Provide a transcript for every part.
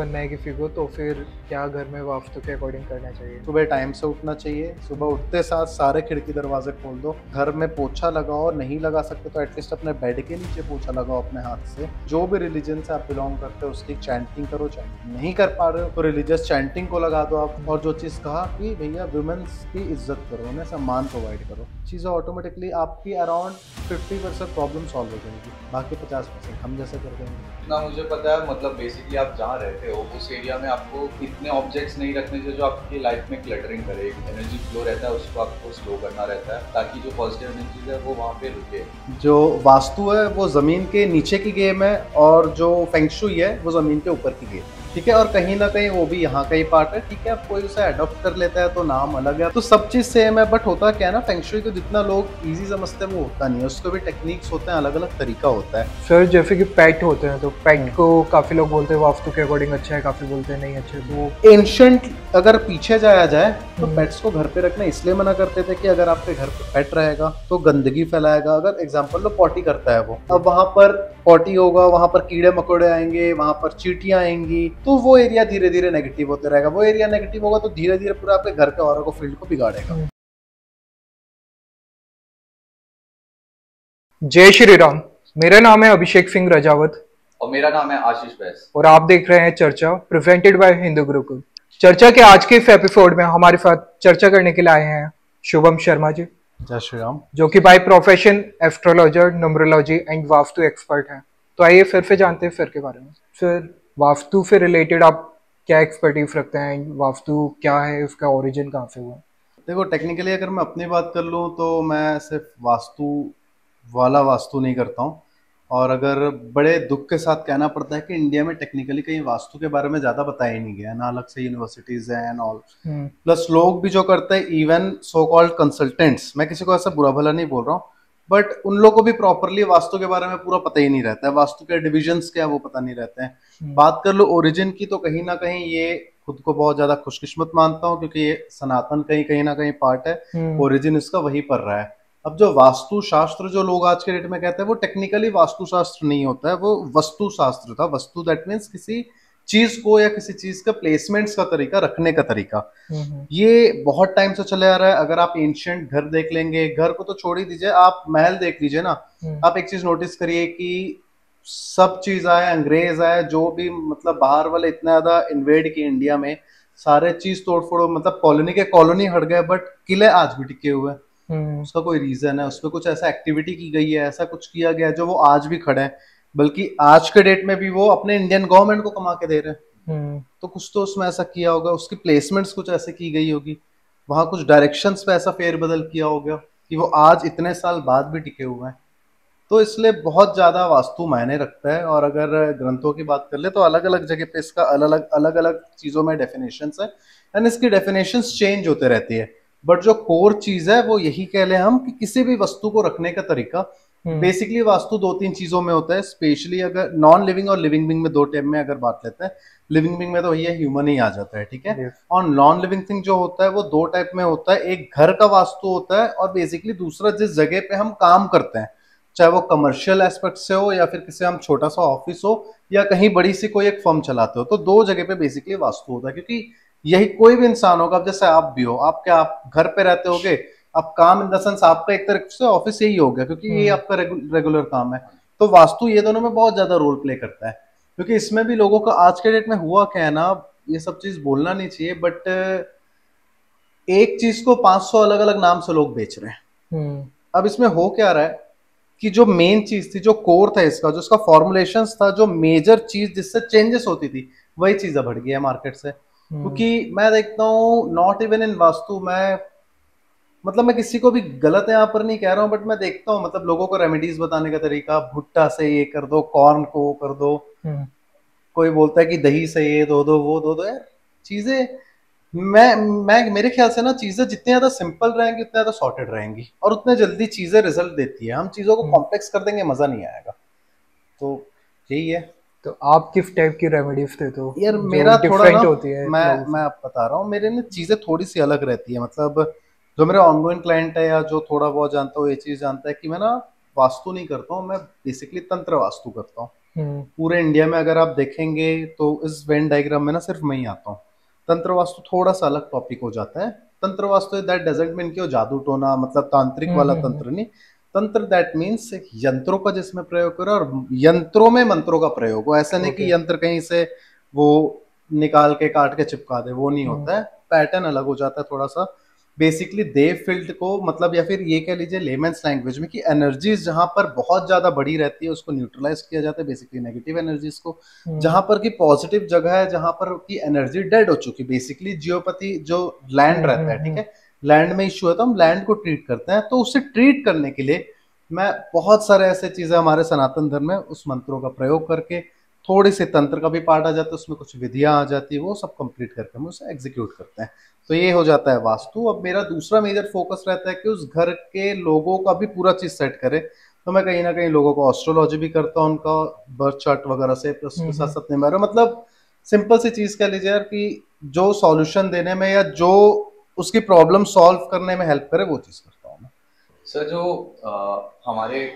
बनना है किसी को, तो फिर क्या घर में वास्तु के अकॉर्डिंग करना चाहिए? सुबह टाइम से उठना चाहिए। सुबह उठते साथ सारे खिड़की दरवाजे खोल दो। घर में पोछा लगाओ, नहीं लगा सकते तो एटलीस्ट अपने बेड के नीचे पोछा लगाओ अपने हाथ से। जो भी रिलीजन से आप बिलोंग करते हो उसकी चैंटिंग करो। चैंटिंग नहीं कर पा रहे हो तो रिलीजियस चैंटिंग को लगा दो आप। और जो चीज़ कहा कि भैया वुमेन्स की इज्जत करो, उन्हें सम्मान प्रोवाइड करो, चीज़ें ऑटोमेटिकली आपकी अराउंड 50% प्रॉब्लम सॉल्व हो जाएगी। बाकी 50% हम जैसे कर देंगे। ना मुझे पता है, मतलब बेसिकली आप जहाँ रहते हो उस एरिया में आपको इतने ऑब्जेक्ट्स नहीं रखने चाहिए जो आपकी लाइफ में क्लटरिंग करे। एनर्जी फ्लो रहता है उसको आपको स्लो करना रहता है ताकि जो पॉजिटिव एनर्जीज है वो वहाँ पे रुके। जो वास्तु है वो जमीन के नीचे की गेम है और जो फेंग शुई है वो जमीन के ऊपर की गेम है, ठीक है। और कहीं ना कहीं वो भी यहाँ का ही पार्ट है, ठीक है। अब कोई उसे अडॉप्ट कर लेता है तो नाम अलग है, तो सब चीज सेम है। बट होता क्या है ना, फेंग शुई को जितना लोग इजी समझते हैं वो होता नहीं है, उसके भी टेक्निक्स होते हैं, अलग अलग तरीका होता है। सर जैसे कि पेट होते हैं, तो पेट को काफी लोग बोलते हैं वास्तु के अकॉर्डिंग अच्छा है, काफी बोलते हैं नहीं अच्छा है। तो एंशंट अगर पीछे जाया जाए तो पेट्स को घर पे रखना इसलिए मना करते थे कि अगर आपके घर पे पेट रहेगा तो गंदगी फैलाएगा। अगर एग्जांपल लो, पॉटी करता है वो, अब वहां पर पॉटी होगा, वहां पर कीड़े मकोड़े आएंगे, वहां पर चींटियां आएंगी, तो वो एरिया धीरे धीरे नेगेटिव होते रहेगा। वो एरिया नेगेटिव होगा तो धीरे धीरे पूरा आपके घर के ऑरा को, फील्ड को बिगाड़ेगा। जय श्री राम। मेरा नाम है अभिषेक सिंह रजावत और मेरा नाम है आशीष बैस। और आप देख रहे हैं चर्चा प्रेजेंटेड बाय हिंदू गुरुकुल। चर्चा के आज के इस एपिसोड में हमारे साथ चर्चा करने के लिए आए हैं शुभम शर्मा जी, जय श्री राम। जो कि by profession astrologer, numerology and vastu expert हैं। तो आइए फिर से जानते हैं फिर के बारे में। सर, वास्तु से रिलेटेड आप क्या एक्सपर्टीज रखते हैं? वास्तु क्या है, उसका ओरिजिन कहाँ से हुआ? देखो, टेक्निकली अगर मैं अपनी बात कर लूँ तो मैं सिर्फ वास्तु वाला वास्तु नहीं करता हूँ। और अगर बड़े दुख के साथ कहना पड़ता है कि इंडिया में टेक्निकली कहीं वास्तु के बारे में ज़्यादा बताया ही नहीं गया, ना अलग से यूनिवर्सिटीज़ हैं एंड ऑल। प्लस लोग भी जो करते हैं, इवन सो कॉल्ड कंसल्टेंट्स, मैं किसी को ऐसा बुरा भला नहीं बोल रहा हूँ, बट उन लोगों को भी प्रॉपरली वास्तु के बारे में पूरा पता ही नहीं रहता है। वास्तु के डिविजन्स क्या है वो पता नहीं रहते हैं। बात कर लो ओरिजिन की, तो कहीं ना कहीं ये खुद को बहुत ज्यादा खुशकिस्मत मानता हूँ क्योंकि ये सनातन कहीं ना कहीं पार्ट है, ओरिजिन इसका वहीं पर रहा है। अब जो वास्तु शास्त्र जो लोग आज के डेट में कहते हैं वो टेक्निकली वास्तु शास्त्र नहीं होता है, वो वस्तु शास्त्र था। वस्तु दैट मीन्स किसी चीज को या किसी चीज का प्लेसमेंट्स का तरीका, रखने का तरीका। ये बहुत टाइम से चले आ रहा है। अगर आप एंशिएंट घर देख लेंगे, घर को तो छोड़ ही दीजिए, आप महल देख लीजिए ना। आप एक चीज नोटिस करिए कि सब चीज आए, अंग्रेज आए, जो भी मतलब बाहर वाले इतना ज्यादा इन्वेड किए इंडिया में, सारे चीज तोड़ फोड़, मतलब कॉलोनी के कॉलोनी हट गए, बट किले आज भी टिके हुए हैं। उसका कोई रीजन है, उसमें कुछ ऐसा एक्टिविटी की गई है, ऐसा कुछ किया गया है जो वो आज भी खड़े हैं। बल्कि आज के डेट में भी वो अपने इंडियन गवर्नमेंट को कमा के दे रहे हैं। तो कुछ तो उसमें ऐसा किया होगा, उसकी प्लेसमेंट्स कुछ ऐसे की गई होगी, वहां कुछ डायरेक्शंस पे ऐसा फेरबदल किया होगा कि वो आज इतने साल बाद भी टिके हुए हैं। तो इसलिए बहुत ज्यादा वास्तु मायने रखता है। और अगर ग्रंथों की बात कर ले तो अलग अलग जगह पे इसका अलग अलग चीजों में डेफिनेशंस है, एंड इसकी डेफिनेशंस चेंज होते रहती है। बट जो कोर चीज है वो यही कह ले हम कि किसी भी वस्तु को रखने का तरीका। बेसिकली वास्तु दो तीन चीजों में होता है, स्पेशली अगर नॉन लिविंग और लिविंग बीइंग में दो टाइप में अगर बात लेते हैं। लिविंग बीइंग में तो भैया ह्यूमन ही आ जाता है, ठीक है। और नॉन लिविंग थिंग जो होता है वो दो टाइप में होता है। एक घर का वास्तु होता है और बेसिकली दूसरा जिस जगह पे हम काम करते हैं, चाहे वो कमर्शियल एस्पेक्ट से हो या फिर किसी हम छोटा सा ऑफिस हो या कहीं बड़ी सी कोई एक फर्म चलाते हो, तो दो जगह पे बेसिकली वास्तु होता है। क्योंकि यही कोई भी इंसान होगा, अब जैसे आप भी हो, आप क्या आप घर पे रहते होगे, आप काम इन द सेंस आपका एक तरह से ऑफिस यही हो गया क्योंकि ये आपका रेगुलर काम है। तो वास्तु ये दोनों में बहुत ज्यादा रोल प्ले करता है। क्योंकि इसमें भी लोगों का आज के डेट में हुआ क्या है ना, ये सब चीज बोलना नहीं चाहिए, बट एक चीज को 500 अलग अलग नाम से लोग बेच रहे हैं। अब इसमें हो क्या रहा है कि जो मेन चीज थी, जो कोर था इसका, जो इसका फॉर्मुलेशंस था, जो मेजर चीज जिससे चेंजेस होती थी, वही चीज अब हट गई है मार्केट से। क्योंकि मैं देखता हूँ नॉट इवन इन वास्तु, मैं किसी को भी गलत यहाँ पर नहीं कह रहा हूँ, बट मैं देखता हूँ मतलब लोगों को रेमेडीज बताने का तरीका, भुट्टा से ये कर दो, कॉर्न को कर दो, कोई बोलता है कि दही से ये वो दो यार चीजें। मैं मेरे ख्याल से ना, चीजें जितनी ज्यादा सिंपल रहेंगी उतनी ज्यादा सॉर्टेड रहेंगी और उतने जल्दी चीजें रिजल्ट देती है। हम चीजों को कॉम्प्लेक्स कर देंगे, मजा नहीं आएगा। तो यही है। तो आप किस टाइप की रेमेडीज देते हो यार मेरा थोड़ा ना, होती है? मैं आप बता रहा हूँ, मेरे ना चीजें थोड़ी सी अलग रहती है। मतलब जो मेरे ऑनगोइंग क्लाइंट है या जो थोड़ा बहुत जानता हो, ये चीज जानता है कि मैं ना वास्तु नहीं करता हूँ, मैं बेसिकली तंत्र वास्तु करता हूँ। पूरे इंडिया में अगर आप देखेंगे तो इस वेन डायग्राम में ना सिर्फ मैं ही आता हूँ। तंत्र वास्तु थोड़ा सा अलग टॉपिक हो जाता है। तंत्र वास्तु दैट डजंट मीन कि वो जादू टोना मतलब तांत्रिक वाला तंत्र नहीं। तंत्र दैट मीन्स यंत्रों का जिसमें प्रयोग करो और यंत्रों में मंत्रों का प्रयोग हो। ऐसा नहीं कि यंत्र कहीं से वो निकाल के काट के चिपका दे, वो नहीं होता है। पैटर्न अलग हो जाता है थोड़ा सा। बेसिकली देव फील्ड को मतलब या फिर ये कह लीजिए लेमेंस लैंग्वेज में कि एनर्जीज जहां पर बहुत ज्यादा बड़ी रहती है उसको न्यूट्रलाइज किया जाता है, बेसिकली नेगेटिव एनर्जीज को। जहां पर की पॉजिटिव जगह है, जहां पर की एनर्जी डेड हो चुकी, बेसिकली जियोपैथी जो लैंड रहता है, ठीक है, लैंड में इश्यू है तो हम लैंड को ट्रीट करते हैं। तो उसे ट्रीट करने के लिए मैं बहुत सारे ऐसे चीजें हमारे सनातन धर्म में उस मंत्रों का प्रयोग करके, थोड़ी सी तंत्र का भी पार्ट आ जाता है उसमें, कुछ विधियां आ जाती है, वो सब कंप्लीट करके हम उसे एग्जीक्यूट करते हैं। तो ये हो जाता है वास्तु। अब मेरा दूसरा मेजर फोकस रहता है कि उस घर के लोगों का भी पूरा चीज सेट करे। तो मैं कहीं ना कहीं लोगों को एस्ट्रोलॉजी भी करता हूँ, उनका बर्थ चार्ट वगैरह से, प्लस उसके साथ साथ मेरा मतलब सिंपल सी चीज कह लीजिए यार कि जो सॉल्यूशन देने में या जो उसकी प्रॉब्लम सॉल्व करने में हेल्प करे वो चीज करता हूँ मैं। सर जो हमारे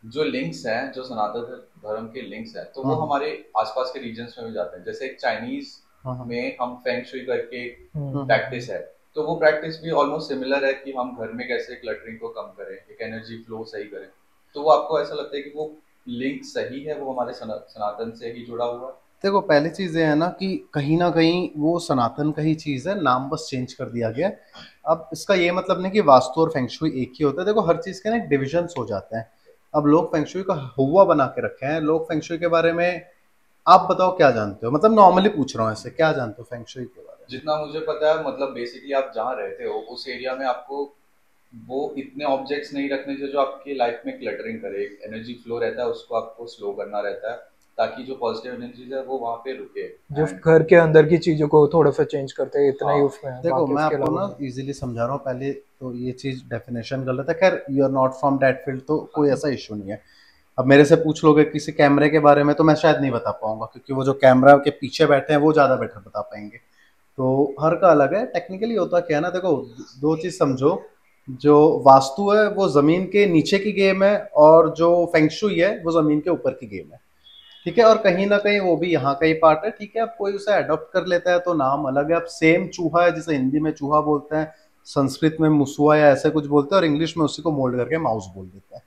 जो लिंक्स हैं, जो सनातन धर्म के लिंक्स हैं, तो वो हमारे आसपास के रीजन्स में भी जाते हैं। जैसे एक चाइनीज में हम फेंग शुई करके प्रैक्टिस है, तो वो प्रैक्टिस भी ऑलमोस्ट सिमिलर है कि हम घर में कैसे क्लटरिंग को कम करें, एक एनर्जी फ्लो सही करें। तो वो आपको ऐसा लगता है कि वो लिंक सही है, वो हमारे सनातन से ही जुड़ा हुआ है? देखो पहली चीज ये है ना कि कहीं ना कहीं वो सनातन का ही चीज है, नाम बस चेंज कर दिया गया। अब इसका ये मतलब नहीं कि वास्तु और फेंगशुई एक ही होता है। देखो हर चीज के ना एक डिविजन्स हो जाते हैं। अब लोग फेंगशुई का हुआ बना के रखे हैं। लोग फेंगशुई के बारे में आप बताओ क्या जानते हो, मतलब नॉर्मली पूछ रहा हूँ ऐसे, क्या जानते हो फेंगशुई के बारे में? जितना मुझे पता है, मतलब बेसिकली आप जहाँ रहते हो उस एरिया में आपको वो इतने ऑब्जेक्ट्स नहीं रखने चाहिए जो आपकी लाइफ में क्लटरिंग करे। एनर्जी फ्लो रहता है, उसको आपको स्लो करना रहता है ताकि जो पॉजिटिव एनर्जीज है वो वहाँ पे रुके। जो घर के अंदर की चीजों को थोड़ा सा चेंज करते हैं, इतना ही उसमें है। देखो मैं आपको ना इजीली समझा रहा हूँ। पहले तो ये चीज डेफिनेशन गलत है। खैर you are not from that field तो कोई ऐसा इशू नहीं है। अब मेरे से पूछ लोगे किसी कैमरे के बारे में तो मैं शायद नहीं बता पाऊंगा, क्योंकि वो जो कैमरा के पीछे बैठे हैं वो ज्यादा बेटर बता पाएंगे। तो हर का अलग है। टेक्निकली होता क्या है ना, देखो दो चीज समझो। जो वास्तु है वो जमीन के नीचे की गेम है, और जो फेंगशुई है वो जमीन के ऊपर की गेम है, ठीक है। और कहीं ना कहीं वो भी यहाँ का ही पार्ट है, ठीक है। अब कोई उसे अडॉप्ट कर लेता है तो नाम अलग है। अब सेम चूहा है, जिसे हिंदी में चूहा बोलते हैं, संस्कृत में मुसुआ या ऐसे कुछ बोलते हैं, और इंग्लिश में उसी को मोल्ड करके माउस बोल देते हैं।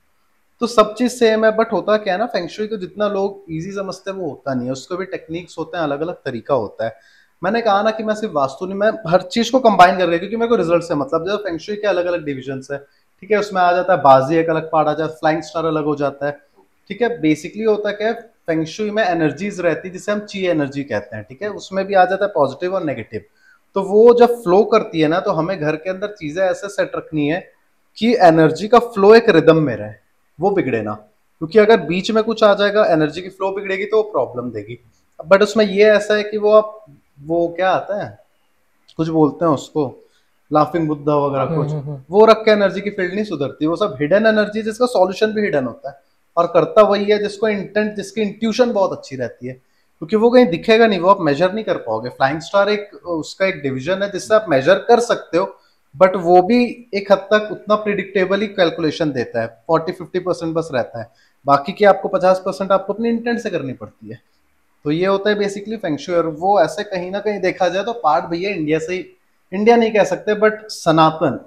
तो सब चीज सेम है। बट होता क्या है ना, फेंगशुई को जितना लोग इजी समझते हैं वो होता नहीं है। उसको भी टेक्निक्स होते हैं, अलग अलग तरीका होता है। मैंने कहा ना कि मैं सिर्फ वास्तु नहीं, मैं हर चीज को कंबाइन कर रही हूँ, क्योंकि मेरे को रिजल्ट से मतलब। जब फेंगशुई के अलग अलग डिविजन है, ठीक है, उसमें आ जाता है बाजी एक अलग पार्ट आ जाता है, फ्लाइंग स्टार अलग हो जाता है, ठीक है। बेसिकली होता क्या है, फेंगशुई में एनर्जीज रहती है जिसे हम ची एनर्जी कहते हैं, ठीक है। उसमें भी आ जाता है पॉजिटिव और नेगेटिव। तो वो जब फ्लो करती है ना, तो हमें घर के अंदर चीजें ऐसे सेट रखनी है कि एनर्जी का फ्लो एक रिदम में रहे, वो बिगड़े ना। क्योंकि अगर बीच में कुछ आ जाएगा, एनर्जी की फ्लो बिगड़ेगी तो वो प्रॉब्लम देगी। बट उसमें ये ऐसा है कि वो आप वो क्या आता है, कुछ बोलते हैं उसको, लाफिंग बुद्धा वगैरह कुछ, वो रख के एनर्जी की फील्ड नहीं सुधरती। वो सब हिडन एनर्जी, जिसका सॉल्यूशन भी हिडन होता है, और करता वही है जिसको इंटेंट, जिसकी इंट्यूशन बहुत अच्छी रहती है। क्योंकि वो कहीं दिखेगा नहीं, वो आप मेजर नहीं कर पाओगे। फ्लाइंग स्टार एक उसका एक डिवीजन है जिससे आप मेजर कर सकते हो, बट वो भी एक हद तक उतना प्रिडिक्टेबल ही कैलकुलेशन देता है, 40-50% बस रहता है। बाकी की आपको 50% आपको अपनी इंटेंट से करनी पड़ती है। तो ये होता है बेसिकली फेंगशुई। और वो ऐसे कहीं ना कहीं देखा जाए तो पार्ट भैया इंडिया से ही, इंडिया नहीं कह सकते बट सनातन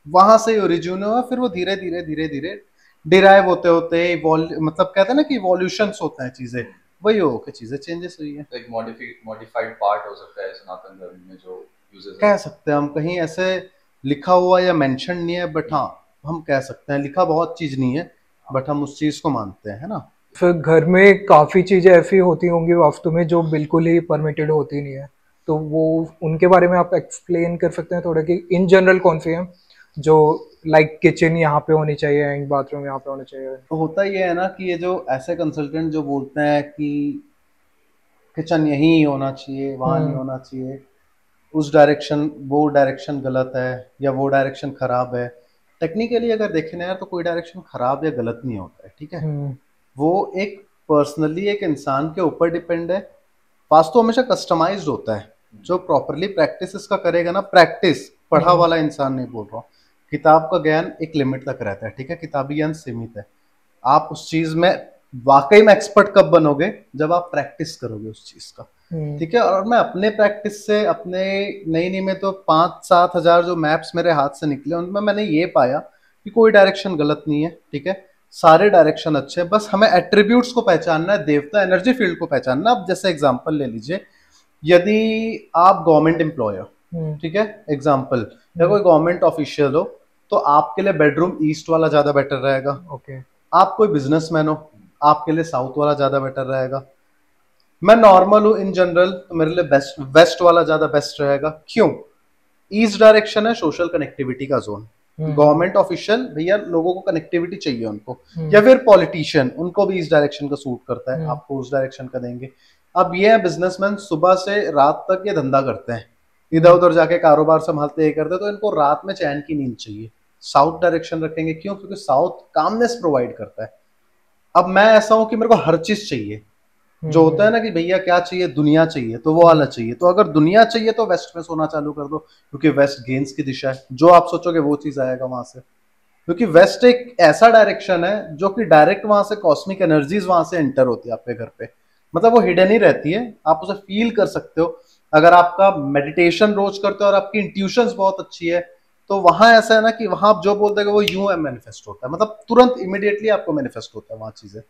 वहां से ओरिजिन हुआ। फिर वो धीरे धीरे धीरे धीरे डिराइव होते होते मतलब कहते हैं ना कि इवोल्यूशंस होते हैं चीजें, वही हो के चीजें चेंजेस हुई है। तो एक मॉडिफाइड पार्ट हो सकता है सनातन धर्म में जो यूजेस कह सकते हैं हम। कहीं ऐसे लिखा हुआ या मेंशन नहीं है, बट हाँ हम कह सकते हैं लिखा बहुत चीज नहीं है, बट हम उस चीज को मानते हैं, है ना। फिर घर में काफी चीजें ऐसी होती होंगी वास्तु में जो बिल्कुल ही परमिटेड होती नहीं है, तो वो उनके बारे में आप एक्सप्लेन कर सकते हैं थोड़ा कि इन जनरल कौन सी है जो लाइक किचन यहाँ पे होनी चाहिए एंड बाथरूम यहाँ पे होना चाहिए? तो होता ये है ना कि ये जो ऐसे कंसल्टेंट जो बोलते हैं कि किचन यहीं होना चाहिए, वहां नहीं होना चाहिए, उस डायरेक्शन, वो डायरेक्शन गलत है या वो डायरेक्शन खराब है। टेक्निकली अगर देखें ना यार, तो कोई डायरेक्शन खराब या गलत नहीं होता है, ठीक है। वो एक पर्सनली एक इंसान के ऊपर डिपेंड है। वास्तु हमेशा कस्टमाइज्ड होता है। जो प्रॉपरली प्रैक्टिस इसका करेगा ना, प्रैक्टिस पढ़ा वाला इंसान नहीं बोल रहा हूँ, किताब का ज्ञान एक लिमिट तक रहता है, ठीक है, किताबी ज्ञान सीमित है। आप उस चीज में वाकई में एक्सपर्ट कब बनोगे, जब आप प्रैक्टिस करोगे उस चीज का, ठीक है। और मैं अपने प्रैक्टिस से, अपने नई नई में तो 5-7 हजार जो मैप्स मेरे हाथ से निकले उनमें मैंने ये पाया कि कोई डायरेक्शन गलत नहीं है, ठीक है, सारे डायरेक्शन अच्छे हैं, बस हमें एट्रीब्यूट्स को पहचानना है, देवता एनर्जी फील्ड को पहचानना। अब जैसे एग्जांपल ले लीजिए, यदि आप गवर्नमेंट एम्प्लॉय हो, ठीक है, एग्जांपल, या कोई गवर्नमेंट ऑफिशियल हो, तो आपके लिए बेडरूम ईस्ट वाला ज्यादा बेटर रहेगा। ओके। आप कोई बिजनेसमैन हो, आपके लिए साउथ वाला ज्यादा बेटर रहेगा। मैं नॉर्मल हूँ इन जनरल, तो मेरे लिए वेस्ट वाला ज्यादा बेस्ट रहेगा। क्यों? ईस्ट डायरेक्शन है सोशल कनेक्टिविटी का जोन। गवर्नमेंट ऑफिशियल भैया लोगों को कनेक्टिविटी चाहिए उनको, या फिर पॉलिटिशियन, उनको भी इस डायरेक्शन का सूट करता है, आपको उस डायरेक्शन का देंगे। अब ये है बिजनेसमैन, सुबह से रात तक ये धंधा करते हैं, इधर उधर जाके कारोबार संभालते, ये करते, तो इनको रात में चैन की नींद चाहिए। साउथ डायरेक्शन रखेंगे, क्यों? क्योंकि साउथ कामनेस प्रोवाइड करता है। अब मैं ऐसा हूं कि मेरे को हर चीज चाहिए, जो होता है ना कि भैया क्या चाहिए, दुनिया चाहिए, तो वो वाला चाहिए। तो अगर दुनिया चाहिए तो वेस्ट में सोना चालू कर दो, क्योंकि वेस्ट गेन्स की दिशा है, जो आप सोचोगे वो चीज आएगा वहां से। क्योंकि वेस्ट एक ऐसा डायरेक्शन है जो कि डायरेक्ट वहां से कॉस्मिक एनर्जीज वहां से एंटर होती है आपके घर पे, मतलब वो हिडन ही रहती है, आप उसे फील कर सकते हो। अगर आपका मेडिटेशन रोज करते हो और आपकी इंट्यूशंस बहुत अच्छी है, तो वहां ऐसा है ना कि वहां आप जो बोलते हैं वो यूं मैनिफेस्ट होता है, मतलब तुरंत इमिडिएटली आपको मैनिफेस्ट होता है वहां चीजें।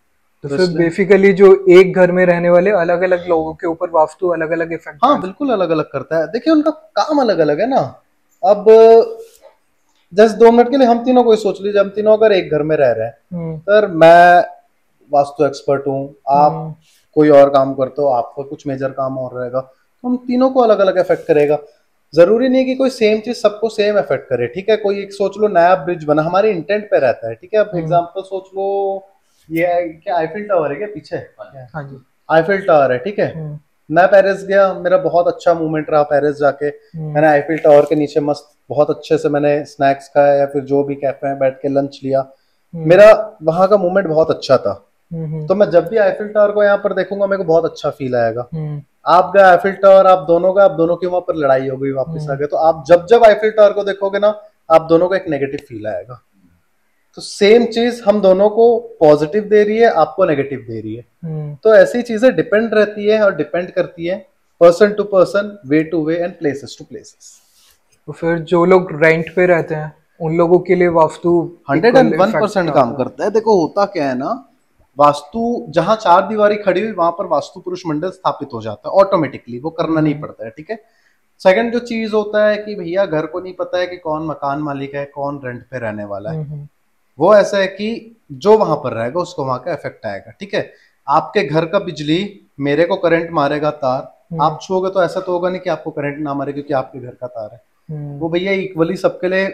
तो फिर बेसिकली जो एक घर में रहने वाले अलग अलग लोगों के ऊपर वास्तु अलग अलग इफेक्ट, हाँ बिल्कुल अलग अलग करता है। देखिए उनका काम अलग अलग है ना। अब जैसे 2 मिनट के लिए हम तीनों को सोच लीजिए, हम तीनों अगर एक घर में रह रहे हैं, सर मैं वास्तु एक्सपर्ट हूँ, आप कोई और काम करते हो, आपका कुछ मेजर काम और रहेगा, तो हम तीनों को अलग अलग इफेक्ट करेगा। जरूरी नहीं कि कोई सेम चीज सबको सेम इफेक्ट करे, ठीक है। कोई एक सोच लो नया ब्रिज बना, हमारे इंटेंट पे रहता है, ठीक है। अब एग्जांपल सोच लो, ये क्या आईफिल टावर है क्या पीछे? हाँ जी, आईफिल टावर है, ठीक है। मैं पेरिस गया, मेरा बहुत अच्छा मूवमेंट रहा पेरिस जाके, मैंने आईफिल टावर के नीचे मस्त बहुत अच्छे से मैंने स्नैक्स खाया, या फिर जो भी कैफे में बैठ के लंच लिया, मेरा वहां का मूवमेंट बहुत अच्छा था। तो मैं जब भी आईफिल टावर को यहाँ पर देखूंगा मेरे को बहुत अच्छा फील आएगा। आप गए आईफिल टावर, आप दोनों का, आप दोनों की वहां पर लड़ाई हो गई, वापस आ गए, तो आप जब जब आईफिल टावर को देखोगे ना, आप दोनों को एक नेगेटिव फील आएगा। तो सेम चीज हम दोनों को पॉजिटिव दे रही है, आपको नेगेटिव दे रही है। तो ऐसी चीजें डिपेंड रहती है और डिपेंड करती है person to person, way to way and places to places. तो फिर जो लोग रेंट पे रहते हैं उन लोगों के लिए वास्तु 101% काम करता है। देखो होता क्या है ना, वास्तु जहां 4 दीवारी खड़ी हुई वहां पर वास्तु पुरुष मंडल स्थापित हो जाता है ऑटोमेटिकली, वो करना नहीं पड़ता है, ठीक है। सेकंड जो चीज होता है कि भैया घर को नहीं पता है कि कौन मकान मालिक है, कौन रेंट पे रहने वाला है। वो ऐसा है कि जो वहां पर रहेगा उसको वहां का इफेक्ट आएगा, ठीक है। आपके घर का बिजली मेरे को करंट मारेगा तार, आप छुओगे तो ऐसा तो होगा नहीं कि आपको करंट ना मारे क्योंकि आपके घर का तार है। वो भैया इक्वली सबके लिए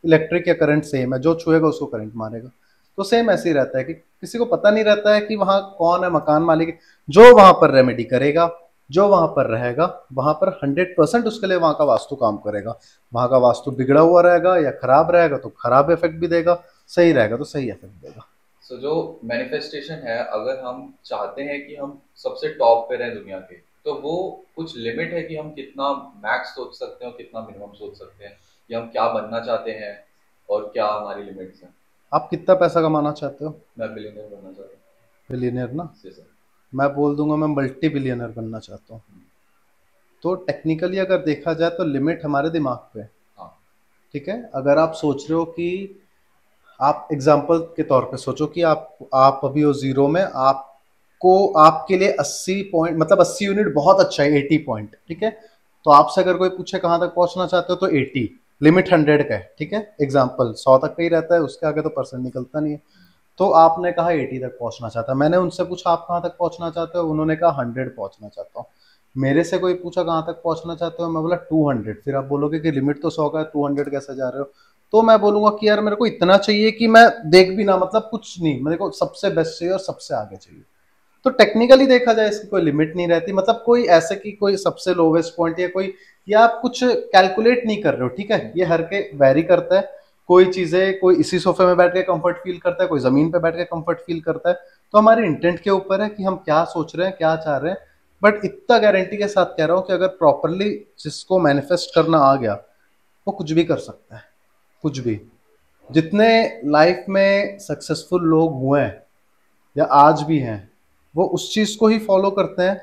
इलेक्ट्रिक या करंट सेम है, जो छुएगा उसको करंट मारेगा। तो सेम ऐसे ही रहता है कि किसी को पता नहीं रहता है कि वहां कौन है मकान मालिक, जो वहां पर रेमेडी करेगा, जो वहां पर रहेगा, वहां पर 100% उसके लिए वहां का वास्तु काम करेगा। वहां का वास्तु बिगड़ा हुआ रहेगा या खराब रहेगा तो खराब इफेक्ट भी देगा, सही रहेगा तो सही इफेक्ट देगा। सो जो मैनिफेस्टेशन है, अगर हम चाहते हैं कि हम सबसे टॉप पे रहें दुनिया के, तो वो कुछ लिमिट है कि हम कितना मैक्स सोच सकते हैं और कितना मिनिमम सोच सकते हैं, कि हम क्या बनना चाहते हैं और क्या हमारी लिमिट्स हैं। आप कितना पैसा कमाना चाहते हो? मैं बिलियनर बनना चाहता हूँ। बिलियनर ना? सर मैं बोल दूंगा मैं मल्टी बिलियनर बनना चाहता हूँ। तो टेक्निकली अगर देखा जाए तो लिमिट हमारे दिमाग पे है, ठीक है। अगर आप सोच रहे हो कि आप एग्जाम्पल के तौर पे सोचो कि आप अभी हो जीरो में, आपको आपके लिए 80 पॉइंट, मतलब 80 यूनिट बहुत अच्छा है, 80 पॉइंट, ठीक है। तो आपसे अगर कोई पूछे कहाँ तक पहुंचना चाहते हो तो 80, लिमिट 100 का है, ठीक है। एग्जाम्पल 100 तक का ही रहता है, उसके आगे तो परसेंट निकलता नहीं है। तो आपने कहा 80 तक पहुंचना चाहता है, मैंने उनसे पूछा आप कहाँ तक पहुंचना चाहते हो, उन्होंने कहा 100 पहुंचना चाहता हूँ। मेरे से कोई पूछा कहाँ तक पहुंचना चाहते हो, मैं बोला 200। फिर आप बोलोगे कि लिमिट तो 100 का है, 200 कैसे जा रहे हो? तो मैं बोलूंगा कि यार मेरे को इतना चाहिए कि मैं देख भी ना, मतलब कुछ नहीं, मेरे को सबसे बेस्ट चाहिए और सबसे आगे चाहिए। तो टेक्निकली देखा जाए इसकी कोई लिमिट नहीं रहती, मतलब कोई ऐसे कि कोई सबसे लोवेस्ट पॉइंट या कोई, या आप कुछ कैलकुलेट नहीं कर रहे हो, ठीक है। ये हर के वेरी करता है, कोई चीजें, कोई इसी सोफे में बैठ के कंफर्ट फील करता है, कोई जमीन पे बैठ के कंफर्ट फील करता है। तो हमारे इंटेंट के ऊपर है कि हम क्या सोच रहे हैं, क्या चाह रहे हैं। बट इतना गारंटी के साथ कह रहा हूँ कि अगर प्रॉपरली जिसको मैनिफेस्ट करना आ गया वो कुछ भी कर सकता है, कुछ भी। जितने लाइफ में सक्सेसफुल लोग हुए हैं या आज भी हैं, वो उस चीज को ही फॉलो करते हैं।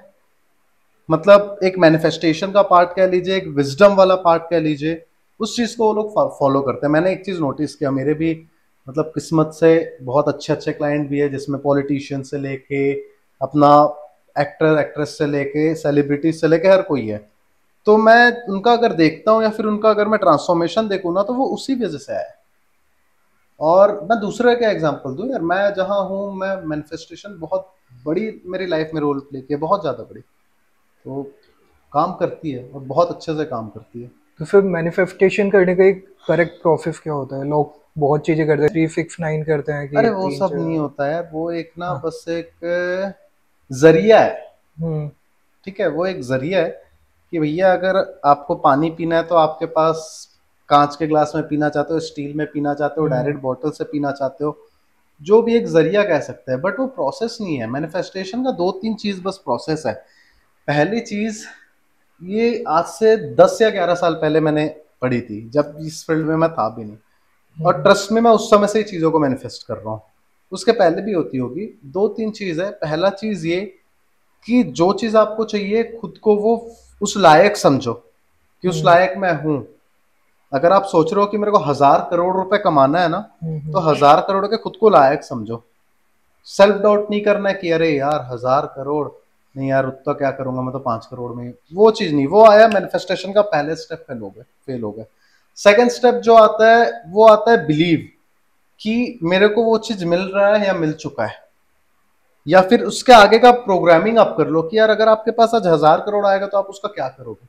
मतलब एक मैनिफेस्टेशन का पार्ट कह लीजिए, एक विजडम वाला पार्ट कह लीजिए, उस चीज को वो लोग फॉलो करते हैं। मैंने एक चीज नोटिस किया, मेरे भी मतलब किस्मत से बहुत अच्छे अच्छे क्लाइंट भी है, जिसमें पॉलिटिशियन से लेके अपना एक्टर एक्ट्रेस से लेके सेलिब्रिटी से लेके हर कोई है। तो मैं उनका अगर देखता हूँ या फिर उनका अगर मैं ट्रांसफॉर्मेशन देखूँ ना, तो वो उसी वजह से है। और मैं दूसरे का एग्जांपल दूं यार, मैं जहाँ हूँ, मैं मैनिफेस्टेशन बहुत बड़ी मेरी लाइफ में रोल प्ले किया, बहुत ज़्यादा बड़ी। तो काम करती है और बहुत अच्छे से काम करती है। तो फिर मैनिफेस्टेशन करने का एक करेक्ट प्रोसेस क्या होता है? लोग बहुत चीजें करते हैं, 3 6 9 करते हैं कि अरे वो तीन सब चार। नहीं होता यार, वो एक ना हाँ। बस एक जरिया है। हम्म। ठीक है, वो एक जरिया है कि भैया अगर आपको पानी पीना है तो आपके पास कांच के ग्लास में पीना चाहते हो, स्टील में पीना चाहते हो, हम्म। डायरेक्ट बॉटल से पीना चाहते हो, जो भी एक जरिया कह सकते हैं, बट वो प्रोसेस नहीं है। मैनिफेस्टेशन का 2 3 चीज बस प्रोसेस है। पहली चीज, ये आज से 10 या 11 साल पहले मैंने पढ़ी थी, जब इस फील्ड में मैं था भी नहीं। और हम्म। ट्रस्ट में मैं उस समय से ही चीजों को मैनिफेस्ट कर रहा हूँ, उसके पहले भी होती होगी। 2 3 चीज है। पहला चीज ये कि जो चीज आपको चाहिए, खुद को वो उस लायक समझो कि उस हम्म। लायक मैं हूं। अगर आप सोच रहे हो कि मेरे को 1000 करोड़ रुपए कमाना है ना, तो 1000 करोड़ के खुद को लायक समझो। सेल्फ डाउट नहीं करना है कि अरे यार 1000 करोड़ नहीं यार, उतना क्या करूंगा मैं, तो 5 करोड़ में। वो चीज नहीं, वो आया मैनिफेस्टेशन का पहले स्टेप, फेल हो गए। सेकेंड स्टेप जो आता है, वो आता है बिलीव, कि मेरे को वो चीज मिल रहा है या मिल चुका है। या फिर उसके आगे का प्रोग्रामिंग आप कर लो कि यार अगर आपके पास आज 1000 करोड़ आएगा तो आप उसका क्या करोगे,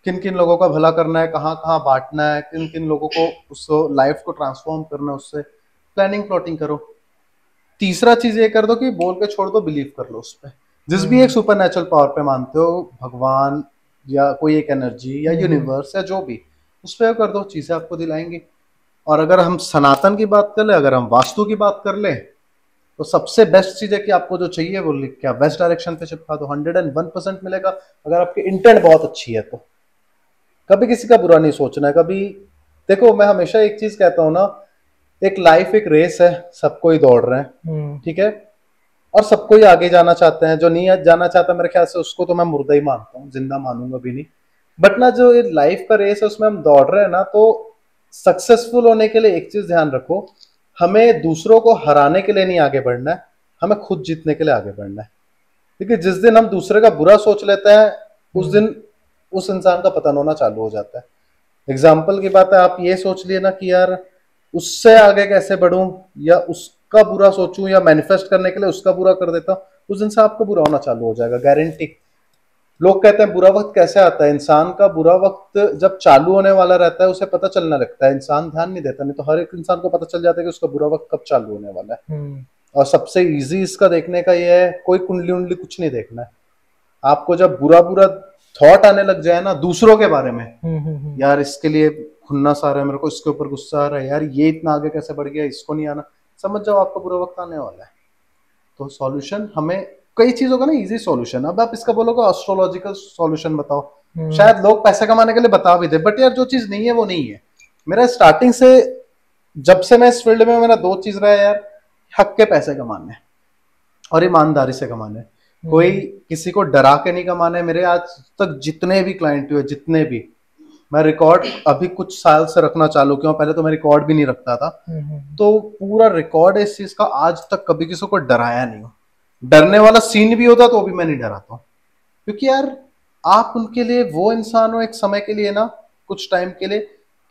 किन किन लोगों का भला करना है, कहाँ कहाँ बांटना है, किन किन लोगों को उस लाइफ को ट्रांसफॉर्म करना है, उससे प्लानिंग प्लॉटिंग करो। तीसरा चीज ये कर दो कि बोल के छोड़ दो, बिलीव कर लो उस पर। जिस भी एक हम्म। सुपर नेचुरल पावर पे मानते हो, भगवान या कोई एक एनर्जी या हम्म। यूनिवर्स या जो भी, उस पर कर दो, चीजें आपको दिलाएंगी। और अगर हम सनातन की बात कर ले, अगर हम वास्तु की बात कर ले, तो सबसे बेस्ट चीज है कि आपको जो चाहिए वो लिख के वेस्ट डायरेक्शन पे चिपका दो, 101% मिलेगा, अगर आपकी इंटेंट बहुत अच्छी है तो। कभी किसी का बुरा नहीं सोचना है कभी। देखो मैं हमेशा एक चीज कहता हूँ ना, एक लाइफ एक रेस है, सबको ही दौड़ रहे हैं, हम्म। ठीक है, और सबको ही आगे जाना चाहते हैं। जो नहीं जाना चाहता मेरे ख्याल से उसको तो मैं मुर्दा ही मानता हूँ, जिंदा मानूंगा भी नहीं। बट ना, जो ये लाइफ का रेस है उसमें हम दौड़ रहे हैं ना, तो सक्सेसफुल होने के लिए एक चीज ध्यान रखो, हमें दूसरों को हराने के लिए नहीं आगे बढ़ना है, हमें खुद जीतने के लिए आगे बढ़ना है। क्योंकि जिस दिन हम दूसरे का बुरा सोच लेते हैं, उस हम्म। दिन उस इंसान का पतन होना चालू हो जाता है। एग्जाम्पल की बात है, आप ये सोच लिए ना कि यार उससे आगे कैसे बढ़ूं, या उसका बुरा सोचूं, या मैनिफेस्ट करने के लिए उसका बुरा कर देता हूं, उस दिन से आपका बुरा होना चालू हो जाएगा, गारंटी। लोग कहते हैं बुरा वक्त कैसे आता है, इंसान का बुरा वक्त जब चालू होने वाला रहता है उसे पता चलने लगता है, इंसान ध्यान नहीं देता। नहीं तो हर एक इंसान को पता चल जाता है कि उसका बुरा वक्त कब चालू होने वाला है। हम्म। और सबसे इजी इसका देखने का ये है, कोई कुंडली उंडली कुछ नहीं देखना है। आपको जब बुरा बुरा थॉट आने लग जाए ना दूसरों के बारे में, यार इसके लिए खुन्नस आ रहा है मेरे को, इसके ऊपर गुस्सा आ रहा है, यार ये इतना आगे कैसे बढ़ गया, इसको नहीं आना, समझ जाओ आपका बुरा वक्त आने वाला है। तो सॉल्यूशन हमें कई चीजों का ना इजी सॉल्यूशन। अब आप इसका बोलोगे एस्ट्रोलॉजिकल सॉल्यूशन बताओ, शायद लोग पैसे कमाने के लिए बता भी दे, बट यार जो चीज नहीं है वो नहीं है। मेरा स्टार्टिंग से, जब से मैं इस फील्ड में, मेरा 2 चीज रहा है यार, हक के पैसे कमाने और ईमानदारी से कमाने। कोई किसी को डरा के नहीं कमाने। मेरे आज तक जितने भी क्लाइंट हुए, जितने भी, मैं रिकॉर्ड अभी कुछ साल से रखना चालू किया, पहले तो मैं रिकॉर्ड भी नहीं रखता था, तो पूरा रिकॉर्ड है इस चीज का, आज तक कभी किसी को डराया नहीं हो। डरने वाला सीन भी होता तो भी मैं नहीं डराता हूँ, क्योंकि यार आप उनके लिए वो इंसान हो एक समय के लिए ना, कुछ टाइम के लिए,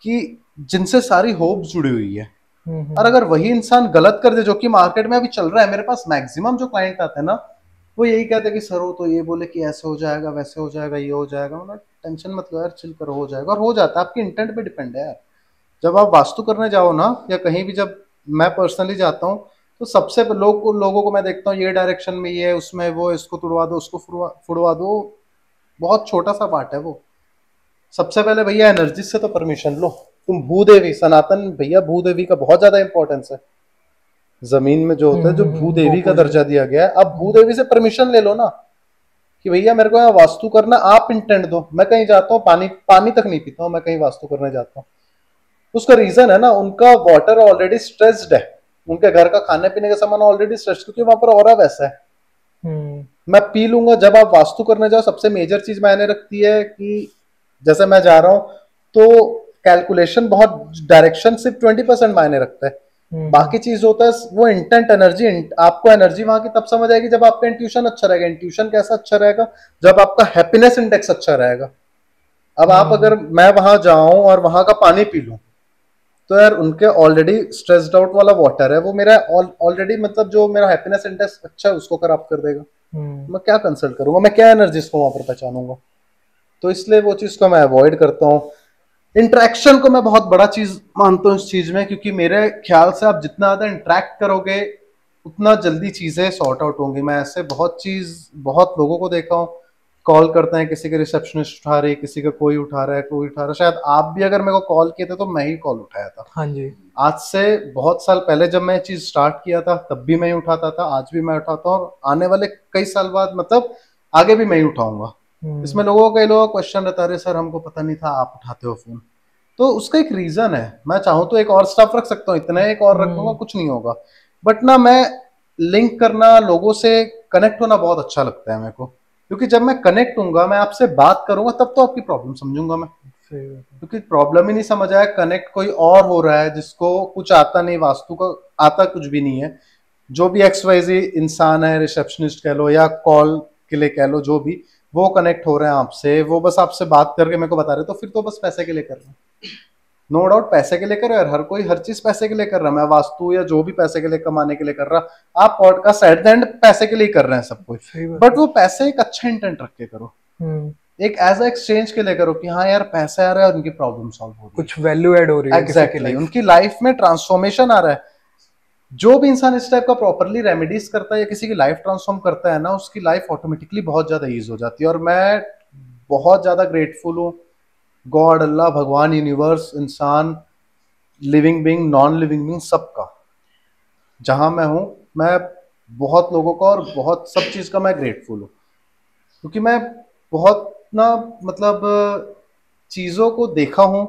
कि जिनसे सारी होप जुड़ी हुई है। और अगर वही इंसान गलत कर दे, जो कि मार्केट में अभी चल रहा है, मेरे पास मैक्सिमम जो क्लाइंट आते हैं ना, वो यही कहते हैं कि सर वो तो ये बोले कि ऐसे हो जाएगा, वैसे हो जाएगा, ये हो जाएगा। मतलब टेंशन मत लो यार, चिल करो, हो जाएगा। और हो जाता है, आपकी इंटेंट पे डिपेंड है यार। जब आप वास्तु करने जाओ ना, या कहीं भी जब मैं पर्सनली जाता हूँ, तो सबसे लोगों को मैं देखता हूँ, ये डायरेक्शन में ये है, उसमें वो, इसको तुड़वा दो, उसको फुड़वा दो। बहुत छोटा सा पार्ट है वो। सबसे पहले भैया एनर्जी से तो परमिशन लो। तुम भूदेवी, सनातन भैया, भूदेवी का बहुत ज्यादा इंपॉर्टेंस है जमीन में जो होता है, जो भूदेवी का दर्जा दिया गया है। अब भूदेवी से परमिशन ले लो ना, कि भैया मेरे को यहाँ वास्तु करना, आप इंटेंट दो। मैं कहीं जाता हूँ, पानी तक नहीं पीता हूँ, मैं कहीं वास्तु करने जाता हूँ। उसका रीजन है ना, उनका वाटर ऑलरेडी स्ट्रेस्ड है, उनके घर का खाने पीने का सामान ऑलरेडी स्ट्रेस्ड, क्योंकि वहां पर ऑरा वैसा है। मैं पी लूंगा। जब आप वास्तु करने जाओ सबसे मेजर चीज मायने रखती है कि जैसे मैं जा रहा हूँ तो कैलकुलेशन बहुत, डायरेक्शन सिर्फ 20% मायने रखता है। बाकी चीज होता है वो इंटेंट एनर्जी। आपको एनर्जी वहां की तब समझ आएगी जब आपका इंट्यूशन अच्छा रहेगा। इंट्यूशन कैसा अच्छा रहेगा? जब आपका हैप्पीनेस इंडेक्स अच्छा रहेगा। अब आप अगर मैं वहां जाऊं और वहां का पानी पी लूं तो यार उनके ऑलरेडी स्ट्रेस्ड आउट वाला वाटर है, वो मेरा ऑलरेडी मतलब जो मेरा हैप्पीनेस इंडेक्स अच्छा है उसको खराब कर देगा। मैं क्या कंसल्ट करूंगा? मैं क्या एनर्जीज को वहां पर पहचानूंगा? तो इसलिए वो चीज को मैं अवॉइड करता हूँ। इंटरेक्शन को मैं बहुत बड़ा चीज मानता हूँ इस चीज में, क्योंकि मेरे ख्याल से आप जितना ज्यादा इंटरेक्ट करोगे उतना जल्दी चीजें सॉर्ट आउट होंगी। मैं ऐसे बहुत लोगों को देखा हूँ, कॉल करते हैं, किसी के रिसेप्शनिस्ट उठा रही है, किसी का कोई उठा रहा है, कोई उठा रहा है। शायद आप भी अगर मेरे को कॉल किए थे तो मैं ही कॉल उठाया था। हाँ जी। आज से बहुत साल पहले जब मैं चीज स्टार्ट किया था तब भी मैं ही उठाता था, आज भी मैं उठाता हूँ, और आने वाले कई साल बाद मतलब आगे भी मैं ही उठाऊंगा। इसमें कई लोगों का क्वेश्चन रहता है, अरे सर हमको पता नहीं था आप उठाते हो फोन। तो उसका एक रीजन है। मैं चाहूँ तो एक और स्टाफ रख सकता हूँ, इतना एक और रख दूंगा, कुछ नहीं होगा। बट ना मैं लिंक करना, लोगों से कनेक्ट होना बहुत अच्छा लगता है मेरे को, क्योंकि जब मैं कनेक्ट हूंगा, मैं आपसे बात करूंगा, तब तो आपकी प्रॉब्लम समझूंगा मैं। क्योंकि प्रॉब्लम ही नहीं समझ आया, कनेक्ट कोई और हो रहा है जिसको कुछ आता नहीं, वास्तु का आता कुछ भी नहीं है। जो भी XYZ इंसान है, रिसेप्शनिस्ट कह लो या कॉल के लिए कह लो, जो भी वो कनेक्ट हो रहे हैं आपसे, वो बस आपसे बात करके मेरे को बता रहे, तो फिर तो बस पैसे के लिए कर रहे हैं। नो डाउट पैसे के लिए कर रहा है, हर कोई हर चीज पैसे के लिए कर रहा है। मैं वास्तु या जो भी पैसे के लिए कमाने के लिए कर रहा, आप पॉडकास्ट एट द एंड पैसे के लिए कर रहे हैं सब कुछ, बट वो पैसे एक अच्छा इंटेंट रख के करो, एक एज एक्सचेंज के लिए करो कि हाँ यार पैसा आ रहा है और उनकी प्रॉब्लम सॉल्व हो रही है, कुछ वैल्यू ऐड हो रही है। एग्जैक्टली, उनकी लाइफ में ट्रांसफॉर्मेशन आ रहा है। जो भी इंसान इस टाइप का प्रॉपरली रेमेडीज करता है या किसी की लाइफ ट्रांसफॉर्म करता है ना, उसकी लाइफ ऑटोमेटिकली बहुत ज्यादा ईज हो जाती है। और मैं बहुत ज्यादा ग्रेटफुल हूँ गॉड, अल्लाह, भगवान, यूनिवर्स, इंसान, living being, non living being, सबका, जहां मैं हूं, मैं बहुत लोगों का और बहुत सब चीज का मैं ग्रेटफुल हूँ, क्योंकि मैं बहुत ना मतलब चीजों को देखा हूँ,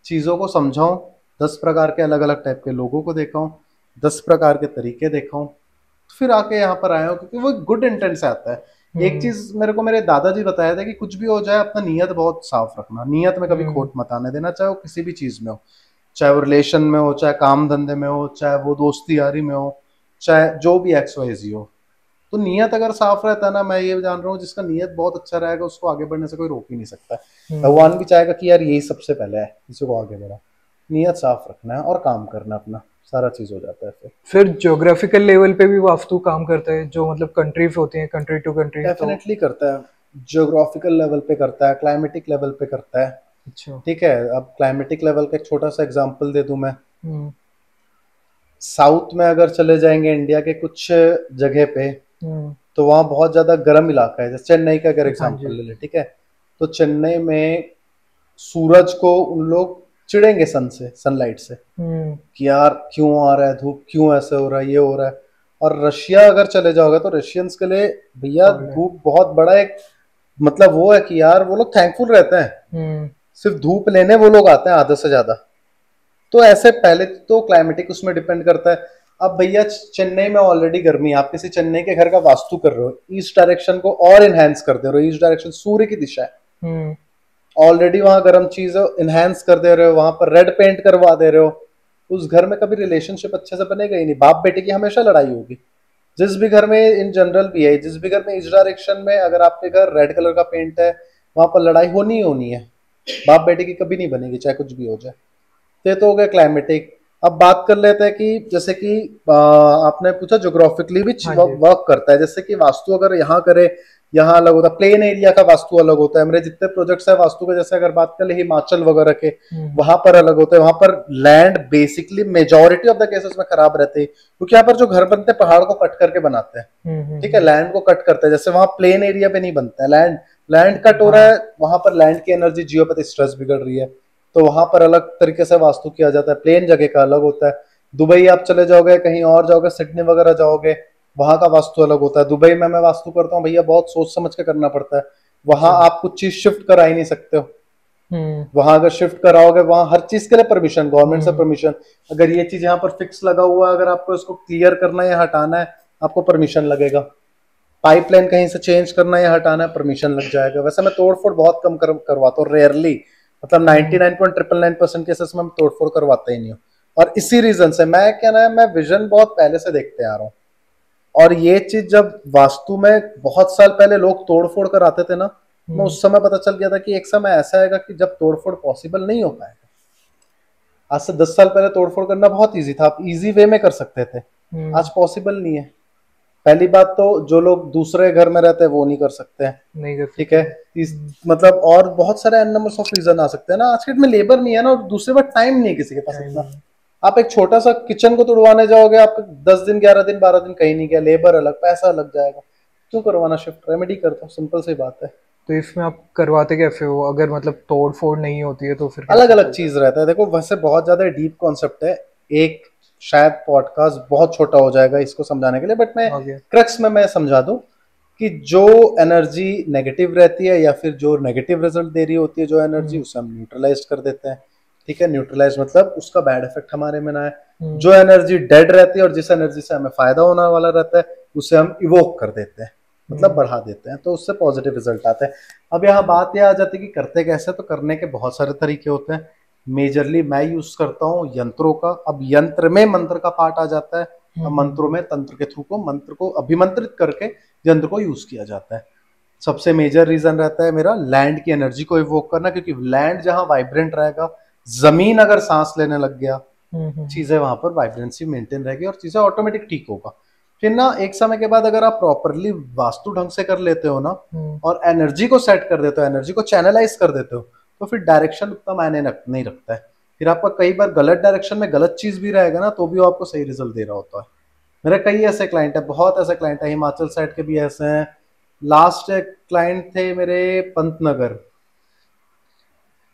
चीजों को समझा हूँ, 10 प्रकार के अलग अलग टाइप के लोगों को देखा हूँ, 10 प्रकार के तरीके देखा हूँ, फिर आके यहाँ पर आया हूँ, क्योंकि वो गुड इंटेंट से आता है। एक चीज मेरे को मेरे दादाजी बताया था कि कुछ भी हो जाए अपना नीयत बहुत साफ रखना, नीयत में कभी खोट मत आने देना, चाहे वो किसी भी चीज में हो, चाहे वो रिलेशन में हो, चाहे काम धंधे में हो, चाहे वो दोस्ती यारी में हो, चाहे जो भी XYZ हो। तो नीयत अगर साफ रहता है ना, मैं ये जान रहा हूँ जिसका नीयत बहुत अच्छा रहेगा उसको आगे बढ़ने से कोई रोक ही नहीं सकता। भगवान भी चाहेगा कि यार यही सबसे पहले है, किसी को आगे बढ़ा, नीयत साफ रखना है और काम करना अपना, सारा चीज हो जाता है। फिर ज्योग्राफिकल लेवल पे भी वास्तु काम करता है, जो मतलब कंट्रीज होती हैं, कंट्री टू कंट्री, डेफिनेटली करता है। ज्योग्राफिकल लेवल पे करता है, क्लाइमेटिक लेवल पे करता है। अच्छा, ठीक है। अब क्लाइमेटिक लेवल का एक छोटा सा एग्जांपल दे दूं मैं, साउथ में अगर चले जाएंगे इंडिया के कुछ जगह पे, तो वहाँ बहुत ज्यादा गर्म इलाका है। जैसे चेन्नई का अगर एग्जांपल ले ले, ठीक है, तो चेन्नई में सूरज को उन लोग चिड़ेंगे सनलाइट से कि यार क्यों आ रहा है धूप, क्यों ऐसे हो रहा है, ये हो रहा है। और रशिया अगर चले जाओगे तो रशियंस के लिए भैया धूप बहुत बड़ा एक मतलब वो है कि यार वो लोग थैंकफुल रहते हैं, सिर्फ धूप लेने वो लोग आते हैं आधे से ज्यादा। तो ऐसे पहले तो क्लाइमेटिक उसमें डिपेंड करता है। अब भैया चेन्नई में ऑलरेडी गर्मी है, आप किसी चेन्नई के घर का वास्तु कर रहे हो, ईस्ट डायरेक्शन को और इनहेंस कर दे रहे हो, ईस्ट डायरेक्शन सूर्य की दिशा है, ऑलरेडी वहां गर्म चीज इनहेंस कर दे रहे हो, वहां पर रेड पेंट करवा दे रहे हो, उस घर में कभी रिलेशनशिप अच्छे से बनेगा ही नहीं, बाप बेटे की हमेशा लड़ाई होगी। जिस भी घर में इन जनरल भी है, जिस भी घर में ईस्ट डायरेक्शन में अगर आपके घर रेड कलर का पेंट है, वहां पर लड़ाई होनी ही होनी है, बाप बेटे की कभी नहीं बनेगी चाहे कुछ भी हो जाए। तो हो गया क्लाइमेटिक। अब बात कर लेते हैं कि जैसे कि आपने पूछा ज्योग्राफिकली भी वर्क करता है, जैसे कि वास्तु अगर यहाँ करे, यहाँ अलग होता है, प्लेन एरिया का वास्तु अलग होता है। मेरे जितने प्रोजेक्ट्स है वास्तु के, जैसे अगर बात कर ले हिमाचल वगैरह के, वहां पर अलग होते हैं। वहां पर land basically majority of the cases में खराब रहते हैं, क्योंकि यहाँ पर जो घर बनते हैं पहाड़ को कट करके बनाते हैं, ठीक है, लैंड को कट करते हैं। जैसे वहां प्लेन एरिया पे नहीं बनता है, लैंड कट हो रहा है, वहां पर लैंड की एनर्जी जियोपैथी स्ट्रेस बिगड़ रही है, तो वहां पर अलग तरीके से वास्तु किया जाता है। प्लेन जगह का अलग होता है। दुबई आप चले जाओगे, कहीं और जाओगे, सिडनी वगैरह जाओगे, वहां का वास्तु अलग होता है। दुबई में मैं वास्तु करता हूँ भैया, बहुत सोच समझ के करना पड़ता है। वहां आप कुछ चीज शिफ्ट करा ही नहीं सकते हो, वहां अगर शिफ्ट कराओगे, वहां हर चीज के लिए परमिशन, गवर्नमेंट से परमिशन। अगर ये चीज यहाँ पर फिक्स लगा हुआ है, अगर आपको इसको क्लियर करना है या हटाना है, आपको परमिशन लगेगा। पाइपलाइन कहीं से चेंज करना है या हटाना है, परमिशन लग जाएगा। वैसे मैं तोड़फोड़ बहुत कम करवाता हूँ, रेयरली, मतलब 99.999% केसेस में तोड़फोड़ करवाता ही नहीं हूँ। और इसी रीजन से मैं क्या ना, मैं विजन बहुत पहले से देखते आ रहा हूँ। और ये चीज जब वास्तु में बहुत साल पहले लोग तोड़फोड़ कर आते थे ना, मैं उस समय पता चल गया था कि एक समय ऐसा आएगा कि जब तोड़फोड़ पॉसिबल नहीं हो पाएगा। आज से 10 साल पहले तोड़फोड़ करना बहुत इजी था, आप इजी वे में कर सकते थे। आज पॉसिबल नहीं है। पहली बात तो जो लोग दूसरे घर में रहते हैं वो नहीं कर सकते हैं, नहीं कर ठीक है। मतलब और बहुत सारे एन नंबर्स ऑफ रीजन आ सकते हैं ना। आज के डेट में लेबर नहीं है ना, और दूसरी बात टाइम नहीं है किसी के पास इतना। आप एक छोटा सा किचन को तुड़वाने जाओगे, आपको 10 दिन 11 दिन 12 दिन कहीं नहीं गया, लेबर अलग, पैसा अलग जाएगा। क्यों करवाना शिफ्ट, रेमेडी कर दो, सिंपल सी बात है। तो इसमें आप करवाते कैसे हो? अगर मतलब तोड़ फोड़ नहीं होती है तो फिर अलग अलग चीज रहता है। देखो वैसे बहुत ज्यादा डीप कॉन्सेप्ट है, एक शायद पॉडकास्ट बहुत छोटा हो जाएगा इसको समझाने के लिए, बट मैं क्रक्स में मैं समझा दूं कि जो एनर्जी नेगेटिव रहती है या फिर जो नेगेटिव रिजल्ट दे रही होती है जो एनर्जी, उसे हम न्यूट्रलाइज कर देते हैं, ठीक है। न्यूट्रलाइज मतलब उसका बैड इफेक्ट हमारे में ना है। जो एनर्जी डेड रहती है और जिस एनर्जी से हमें फायदा होने वाला रहता है, उसे हम इवोक कर देते हैं, मतलब बढ़ा देते हैं, तो उससे पॉजिटिव रिजल्ट आते हैं। अब यहाँ बात यह आ जाती है कि करते कैसे, तो करने के बहुत सारे तरीके होते हैं। मेजरली मैं यूज करता हूँ यंत्रों का। अब यंत्र में मंत्र का पार्ट आ जाता है, अब मंत्रों में तंत्र के थ्रू को मंत्र को अभिमंत्रित करके यंत्र को यूज किया जाता है। सबसे मेजर रीजन रहता है मेरा लैंड की एनर्जी को इवोक करना, क्योंकि लैंड जहां वाइब्रेंट रहेगा, जमीन अगर सांस लेने लग गया, चीजें वहां पर वाइब्रेंसी मेंटेन रहेगी और चीजें ऑटोमेटिक ठीक होगा। फिर ना एक समय के बाद अगर आप प्रॉपरली वास्तु ढंग से कर लेते हो ना, और एनर्जी को सेट कर देते हो, एनर्जी को चैनलाइज कर देते हो, तो फिर डायरेक्शन उतना मायने नहीं रखता है। फिर आपका कई बार गलत डायरेक्शन में गलत चीज भी रहेगा ना, तो भी वो आपको सही रिजल्ट दे रहा होता है। मेरे कई ऐसे क्लाइंट है, बहुत ऐसे क्लाइंट है, हिमाचल साइड के भी ऐसे हैं। लास्ट एक क्लाइंट थे मेरे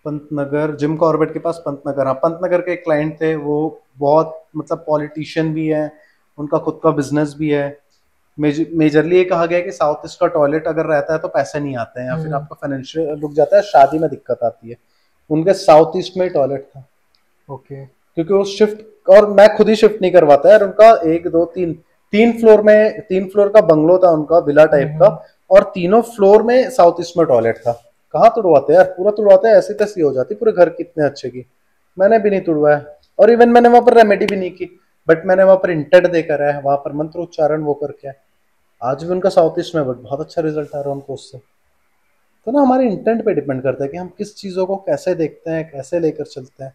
पंतनगर जिम कॉर्बेट के पास, पंतनगर, हाँ पंतनगर के एक क्लाइंट थे। वो बहुत मतलब पॉलिटिशियन भी है, उनका खुद का बिजनेस भी है। मेजरली ये कहा गया है कि साउथ ईस्ट का टॉयलेट अगर रहता है तो पैसे नहीं आते हैं, या फिर आपका फाइनेंशियल रुक जाता है, शादी में दिक्कत आती है। उनके साउथ ईस्ट में टॉयलेट था, ओके, क्योंकि वो शिफ्ट, और मैं खुद ही शिफ्ट नहीं करवाता यार। उनका 1 2 3 तीन फ्लोर का बंगलो था उनका, विला टाइप का, और तीनों फ्लोर में साउथ ईस्ट में टॉयलेट था। कहाँ तुड़वाते यार, पूरा तुड़वाते हैं, ऐसी तैसी हो जाती पूरे घर की, इतने अच्छे की। मैंने भी नहीं तुड़वाया, और इवन मैंने वहां पर रेमेडी भी नहीं की, बट मैंने वहां पर इंटेंट देकर है, वहां पर मंत्र उच्चारण वो करके है। आज भी उनका साउथ ईस्ट में, बट बहुत अच्छा रिजल्ट आ रहा है उनको उससे। तो ना हमारे इंटेंट पे डिपेंड करता है कि हम किस चीजों को कैसे देखते हैं, कैसे लेकर चलते हैं।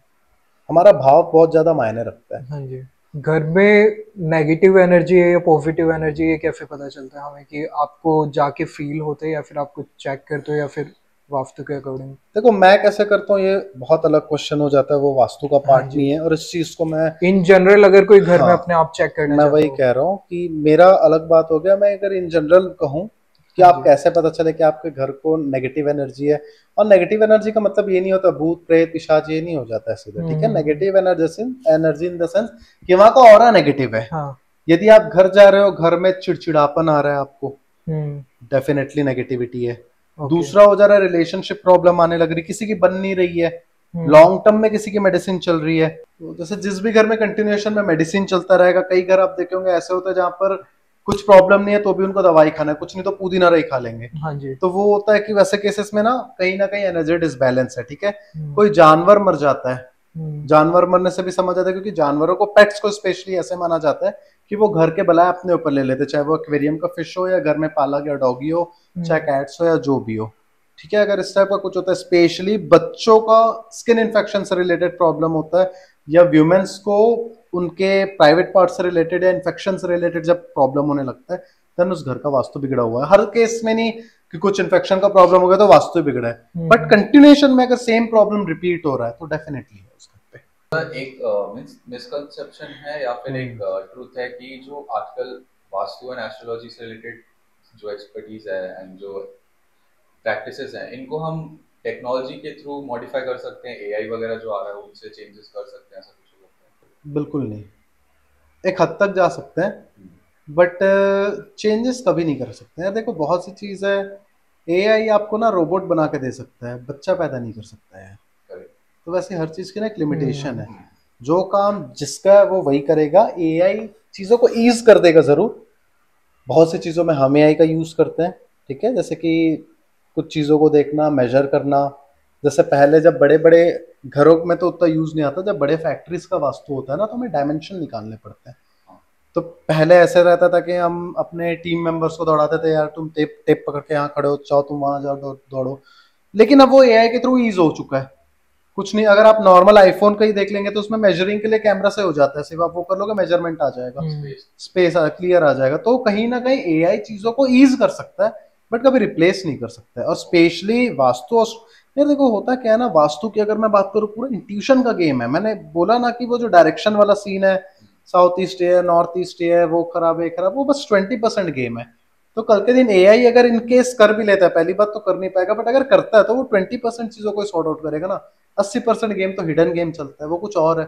हमारा भाव बहुत ज्यादा मायने रखता है। हाँ जी। घर में नेगेटिव एनर्जी है या पॉजिटिव एनर्जी है, कैसे पता चलता है हमें कि आपको जाके फील होते हैं, या फिर आपको चेक करते हो, या फिर वास्तु के अकॉर्डिंग? देखो मैं कैसे करता हूँ, ये बहुत अलग क्वेश्चन हो जाता है, वो वास्तु का पार्ट नहीं है। और इस चीज को मैं इन जनरल अगर कोई घर में अपने आप चेक करना, मैं वही कह रहा हूँ कि मेरा अलग बात हो गया। मैं अगर इन जनरल कहूँ कि आप कैसे पता चले कि आपके घर को नेगेटिव एनर्जी है, और नेगेटिव एनर्जी का मतलब ये नहीं होता भूत प्रेत पिशाच, ये नहीं हो जाता है सीधे, ठीक है। Negative energy in the sense कि वहां का ऑरा नेगेटिव है। यदि आप घर जा रहे हो, घर में चिड़चिड़ापन आ रहा है आपको, डेफिनेटली नेगेटिविटी है। दूसरा हो जा रहा है रिलेशनशिप प्रॉब्लम आने लग रही, किसी की बन नहीं रही है, लॉन्ग टर्म में किसी की मेडिसिन चल रही है। तो जैसे जिस भी घर में कंटिन्यूएशन में मेडिसिन चलता रहेगा, कई घर आप देखेंगे ऐसे होते हैं जहां पर कुछ प्रॉब्लम नहीं है तो भी उनको दवाई खाना है, कुछ नहीं तो पुदीना रही खा लेंगे। हाँ जी। तो वो होता है कि वैसे केसेस में ना कहीं एनर्जी डिसबैलेंस है, ठीक है। कोई जानवर मर जाता है, जानवर मरने से भी समझ आता है, क्योंकि जानवरों को, पेट्स को स्पेशली ऐसे माना जाता है कि वो घर के बलाय अपने ऊपर ले लेते, चाहे वो एक्वेरियम का फिश हो या घर में पाला गया डॉगी हो, चाहे कैट्स हो या जो भी हो, ठीक है। अगर इस टाइप का कुछ होता है, स्पेशली बच्चों का स्किन इन्फेक्शन से रिलेटेड प्रॉब्लम होता है, या व्यूमेन्स को उनके प्राइवेट पार्ट से रिलेटेड या इन्फेक्शन से रिलेटेड जब प्रॉब्लम होने लगता है, देन उस घर का वास्तु बिगड़ा हुआ है। हर केस में नहीं कि कुछ इन्फेक्शन का प्रॉब्लम हो गया तो वास्तु बिगड़ा है, बट कंटिन्यूएशन में अगर सेम प्रॉब्लम रिपीट हो रहा है तो डेफिनेटली है उस घर पे। एक मिसकंसेप्शन है या फिर एक ट्रूथ है कि जो आजकल वास्तु एंड एस्ट्रोलॉजी से रिलेटेड जो एक्सपर्टीज है एंड जो प्रैक्टिसेस हैं, इनको हम टेक्नोलॉजी के थ्रू मॉडिफाई कर सकते हैं, एआई वगैरह जो आ रहा है उनसे चेंजेस कर सकते हैं, ऐसा कुछ होता है? बिल्कुल नहीं, एक हद तक जा सकते हैं, बट चेंजेस कभी नहीं कर सकते हैं। देखो बहुत सी चीज़ है, एआई आपको ना रोबोट बना के दे सकता है, बच्चा पैदा नहीं कर सकता है। तो वैसे हर चीज की ना एक लिमिटेशन है, जो काम जिसका है वो वही करेगा। एआई चीजों को ईज कर देगा जरूर, बहुत सी चीजों में हम एआई का यूज करते हैं, ठीक है, जैसे कि कुछ चीजों को देखना, मेजर करना। जैसे पहले जब बड़े बड़े घरों में तो उतना यूज नहीं आता, जब बड़े फैक्ट्रीज का वास्तु होता है ना, तो हमें डायमेंशन निकालने पड़ते हैं। तो पहले ऐसे रहता था कि हम अपने टीम मेंबर्स को दौड़ाते थे, यार तुम टेप टेप पकड़ के यहाँ खड़े हो, चाहो तुम वहां जाओ, दौड़ो। लेकिन अब वो एआई के थ्रू ईज हो चुका है। कुछ नहीं, अगर आप नॉर्मल आईफोन का ही देख लेंगे तो उसमें मेजरिंग के लिए कैमरा से हो जाता है, सिर्फ आप वो कर लोगे, मेजरमेंट आ जाएगा, स्पेस क्लियर आ जाएगा। तो कहीं ना कहीं एआई चीजों को ईज कर सकता है, बट कभी रिप्लेस नहीं कर सकता है। और स्पेशली वास्तु, और यार देखो होता क्या है ना, वास्तु की अगर मैं बात करूँ, पूरा इंट्यूशन का गेम है। मैंने बोला ना कि वो जो डायरेक्शन वाला सीन है, साउथ ईस्ट है, नॉर्थ ईस्ट है, वो खराब है खराब, वो बस 20% गेम है। तो कल के दिन एआई अगर इनकेस कर भी लेता है, पहली बात तो कर नहीं पाएगा, बट अगर करता है तो वो 20% चीजों को सॉर्ट आउट करेगा ना। 80% गेम तो हिडन गेम चलता है, वो कुछ और है,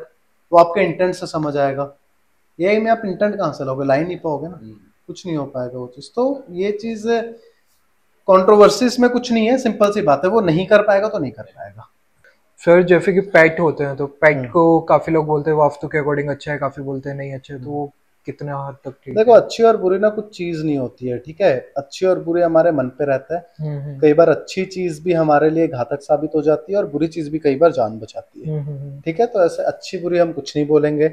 वो आपके इंटेंट से समझ आएगा। एआई में आप इंटेंट कहाँ से लोगे, लाइन नहीं पाओगे ना, कुछ नहीं हो पाएगा वो चीज। तो ये चीज कंट्रोवर्सीज में कुछ नहीं है, सिंपल सी बात है, वो नहीं कर पाएगा तो नहीं कर पाएगा। सर जैसे कि पेट होते हैं, तो पेट को काफी लोग बोलते हैं वास्तु के अकॉर्डिंग अच्छा है, काफी बोलते हैं नहीं अच्छा है, तो वो कितना हद तक ठीक देखो है? अच्छी और बुरी ना कुछ चीज नहीं होती है, ठीक है। अच्छी और बुरी हमारे मन पे रहता है। कई बार अच्छी चीज भी हमारे लिए घातक साबित हो जाती है, और बुरी चीज भी कई बार जान बचाती है, ठीक है। तो ऐसे अच्छी बुरी हम कुछ नहीं बोलेंगे।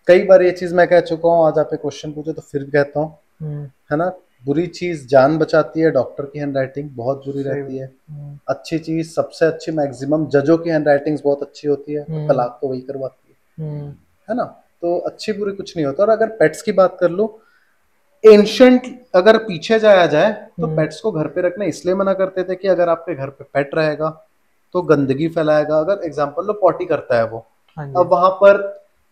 कई बार ये चीज मैं कह चुका हूँ, आज आप क्वेश्चन पूछे तो फिर कहता हूँ, है ना। बुरी चीज जान बचाती है, डॉक्टर की हैंडराइटिंग बहुत बुरी रहती है। अच्छी चीज, सबसे अच्छी मैक्सिमम जजों की हैंडराइटिंग बहुत अच्छी होती है, तलाक तो वही करवाती है ना। तो अच्छी बुरी कुछ नहीं होता। और अगर पेट्स की बात कर लो, एंशंट अगर पीछे जाया जाए तो पेट्स को घर पे रखना इसलिए मना करते थे कि अगर आपके घर पे पेट रहेगा तो गंदगी फैलाएगा। अगर एग्जांपल लो, पॉटी करता है वो, अब वहां पर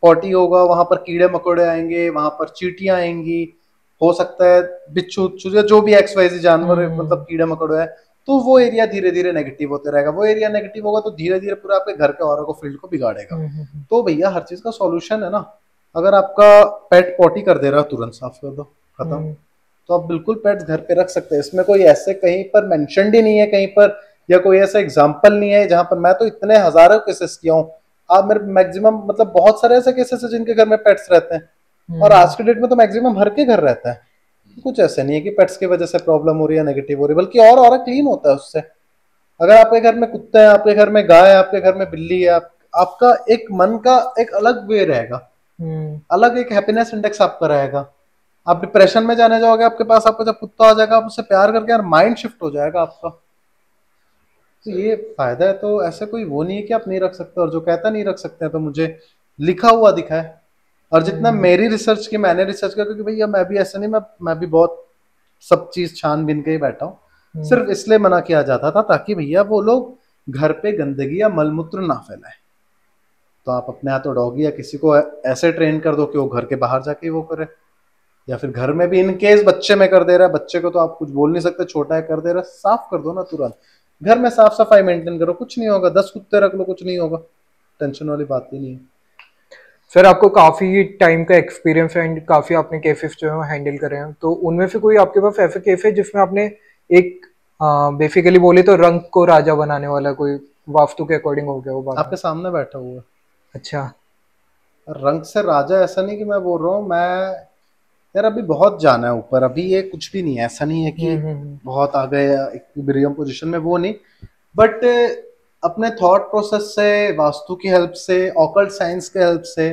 पॉटी होगा, वहां पर कीड़े मकोड़े आएंगे, वहां पर चींटियां आएंगी, हो सकता है बिच्छू उच्छू जो भी XYZ जानवर मतलब कीड़े मकोड़े है, तो वो एरिया धीरे धीरे नेगेटिव होते रहेगा। वो एरिया नेगेटिव होगा तो धीरे धीरे पूरा आपके घर के ऑरा को, फील्ड को बिगाड़ेगा। तो भैया हर चीज का सॉल्यूशन है ना। अगर आपका पेट पॉटी कर दे रहा है, तुरंत साफ कर दो, खत्म। तो आप बिल्कुल पेट्स घर पे रख सकते हैं, इसमें कोई ऐसे कहीं पर मेंशनड ही नहीं है कहीं पर, या कोई ऐसा एग्जांपल नहीं है जहां पर, मैं तो इतने हजारों केसेस किया हूँ। आप मेरे मैक्सिमम मतलब बहुत सारे ऐसे केसेस है जिनके घर में पेट्स रहते हैं, और आज के डेट में तो मैक्सिमम हर के घर रहता है। कुछ ऐसा नहीं है कि पेट्स की वजह से प्रॉब्लम हो रही है, नेगेटिव हो रही है, बल्कि और क्लीन होता है उससे। अगर आपके घर में कुत्ता है, आपके घर में गाय है, आपके घर में बिल्ली है, आपका एक मन का एक अलग वे रहेगा, अलग एक हैप्पीनेस इंडेक्स आपका रहेगा। आप डिप्रेशन में जाने जाओगे, आपके पास आपका जब कुत्ता आ जाएगा, आप उससे प्यार करके यार माइंड शिफ्ट हो जाएगा आपका। तो ये फायदा है। तो ऐसा कोई वो नहीं है कि आप नहीं रख सकते, और जो कहता नहीं रख सकते हैं तो मुझे लिखा हुआ दिखाए। और जितना मेरी रिसर्च की, मैंने रिसर्च किया, क्योंकि भैया मैं भी ऐसा नहीं, मैं भी बहुत सब चीज छानबीन के ही बैठा हूँ। सिर्फ इसलिए मना किया जाता था ताकि भैया वो लोग घर पे गंदगी या मलमूत्र ना फैलाए। तो आप अपने हाथों डॉगी या किसी को ऐसे ट्रेन कर दो कि वो घर के बाहर जाके वो करे, या फिर घर में भी इन केस बच्चे में कर दे रहा है, बच्चे को तो आप कुछ बोल नहीं सकते, छोटा है कर दे रहा है, साफ कर दो ना तुरंत। घर में साफ सफाई मेंटेन करो, कुछ नहीं होगा। 10 कुत्ते रख लो, कुछ नहीं होगा, टेंशन वाली बात ही नहीं है। सर आपको काफी टाइम का एक्सपीरियंस है एंड काफी आपने केसेस जो है हैंडल करे हैं, तो उनमें से कोई आपके पास ऐसा केस है जिसमें आपने एक बेसिकली बोले तो रंग को राजा बनाने वाला कोई वास्तु के अकॉर्डिंग हो गया वो बात? आपके सामने बैठा हुआ है। अच्छा, रंग से राजा ऐसा नहीं कि मैं बोल रहा हूँ, मैं यार अभी बहुत जाना है ऊपर, अभी ये कुछ भी नहीं है, ऐसा नहीं है कि बहुत आ गए इक्विलिब्रियम पोजीशन में, वो नहीं। बट अपने थॉट प्रोसेस से, वास्तु की हेल्प से, ऑकल्ट साइंस के हेल्प से,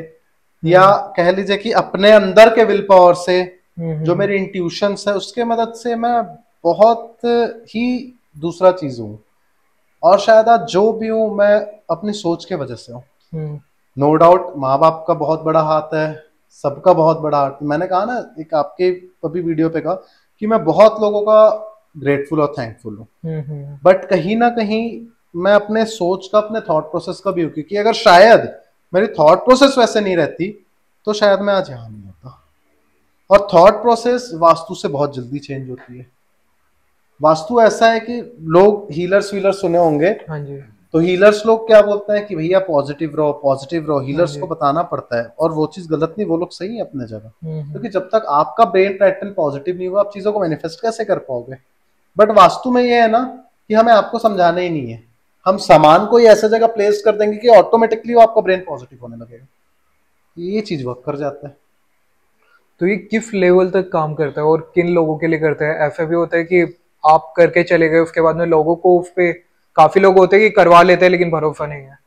या कह लीजिए कि अपने अंदर के विल पावर से, जो मेरी इंट्यूशंस है उसके मदद से मैं बहुत ही दूसरा चीज हूँ। और शायद आज जो भी हूँ मैं अपनी सोच के वजह से हूँ। नो डाउट माँ बाप का बहुत बड़ा हाथ है, सबका बहुत बड़ा हाथ। मैंने कहा ना एक आपके अभी वीडियो पे कहा कि मैं बहुत लोगों का ग्रेटफुल और थैंकफुल हूँ, बट कहीं ना कहीं मैं अपने सोच का, अपने थॉट प्रोसेस का भी हूँ, क्योंकि अगर शायद मेरी थॉट प्रोसेस वैसे नहीं रहती तो शायद मैं आज यहाँ नहीं होता। और थॉट प्रोसेस वास्तु से बहुत जल्दी चेंज होती है। वास्तु ऐसा है कि लोग हीलर्स वीलर्स सुने होंगे, हाँ जी, तो हीलर्स लोग क्या बोलते हैं कि भैया पॉजिटिव रहो, पॉजिटिव रहो। हीलर्स को बताना पड़ता है, और वो चीज गलत नहीं, वो लोग सही है अपने जगह, क्योंकि जब तक आपका ब्रेन पैटर्न पॉजिटिव नहीं होगा, आप चीजों को मैनिफेस्ट कैसे कर पाओगे? बट वास्तु में ये है ना कि हमें आपको समझाना ही नहीं है, हम सामान को ही ऐसा जगह प्लेस कर देंगे कि ऑटोमेटिकली वो आपका ब्रेन पॉजिटिव होने लगेगा। ये चीज वर्क कर जाता है। तो ये किस लेवल तक काम करता है और किन लोगों के लिए करता है? ऐसा भी होता है कि आप करके चले गए, उसके बाद में लोगों को उस पे, काफी लोग होते हैं कि करवा लेते हैं लेकिन भरोसा नहीं है,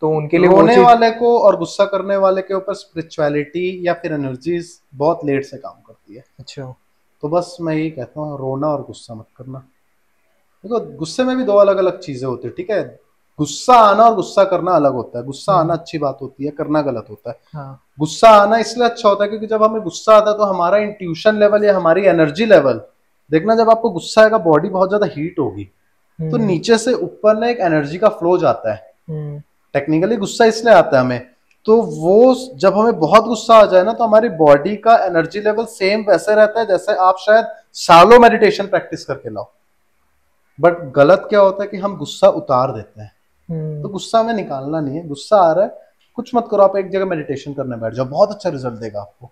तो उनके लिए वो रोने चीज। वाले को और गुस्सा करने वाले के ऊपर स्पिरिचुअलिटी या फिर एनर्जीज बहुत लेट से काम करती है। अच्छा। तो बस मैं यही कहता हूँ, रोना और गुस्सा मत करना। देखो गुस्से में भी दो अलग अलग चीजें होती है, ठीक है। गुस्सा आना और गुस्सा करना अलग होता है। गुस्सा आना अच्छी बात होती है, करना गलत होता है। हाँ। गुस्सा आना इसलिए अच्छा होता है क्योंकि जब हमें गुस्सा आता है तो हमारा इंट्यूशन लेवल या हमारी एनर्जी लेवल, देखना जब आपको गुस्सा आएगा बॉडी बहुत ज्यादा हीट होगी, तो नीचे से ऊपर ना एक एनर्जी का फ्लो जाता है। टेक्निकली गुस्सा इसलिए आता है हमें, तो वो जब हमें बहुत गुस्सा आ जाए ना तो हमारी बॉडी का एनर्जी लेवल सेम वैसे रहता है जैसे आप शायद सालों मेडिटेशन प्रैक्टिस करके लाओ। बट गलत क्या होता है कि हम गुस्सा उतार देते हैं। तो गुस्सा हमें निकालना नहीं है। गुस्सा आ रहा है, कुछ मत करो, आप एक जगह मेडिटेशन करने बैठ जाओ, बहुत अच्छा रिजल्ट देगा आपको।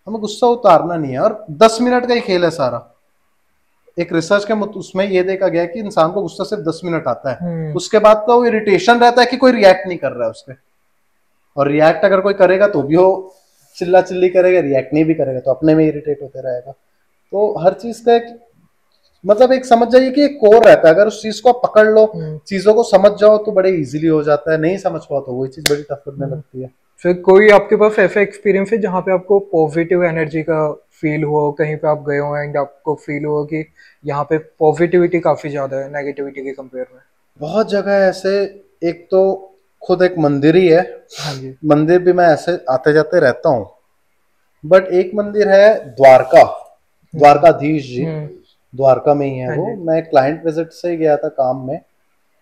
हमें गुस्सा उतारना नहीं है। और 10 मिनट का ही खेल है सारा। एक रिसर्च के उसमें ये देखा गया कि इंसान को गुस्सा सिर्फ 10 मिनट आता है, उसके बाद तो इरिटेशन रहता है कि कोई रिएक्ट नहीं कर रहा है उस पर। और रिएक्ट अगर कोई करेगा तो भी वो चिल्ला चिल्ली करेगा, रिएक्ट नहीं भी करेगा तो अपने में इरिटेट होते रहेगा। तो हर चीज का एक मतलब एक समझ जाइए कि एक कोर रहता है। अगर उस चीज को आप पकड़ लो, चीजों को समझ जाओ तो बड़े इजीली हो जाता है। नहीं समझ पाओ तो वही चीज बड़ी टफ लगने लगती है। फिर कोई आपके पास ऐसा एक्सपीरियंस है जहाँ पे आपको पॉजिटिव एनर्जी का फील हो, कहीं पे आप गए हो एंड आपको फील हो कि यहाँ पे पॉजिटिविटी काफी ज्यादा है नेगेटिविटी के कंपेयर में? बहुत जगह है ऐसे। एक तो खुद एक मंदिर ही है। हाँ जी। मंदिर भी मैं ऐसे आते जाते रहता हूँ, बट एक मंदिर है द्वारका, द्वारकाधीश जी, द्वारका में ही है वो। मैं क्लाइंट विजिट से ही गया था काम में,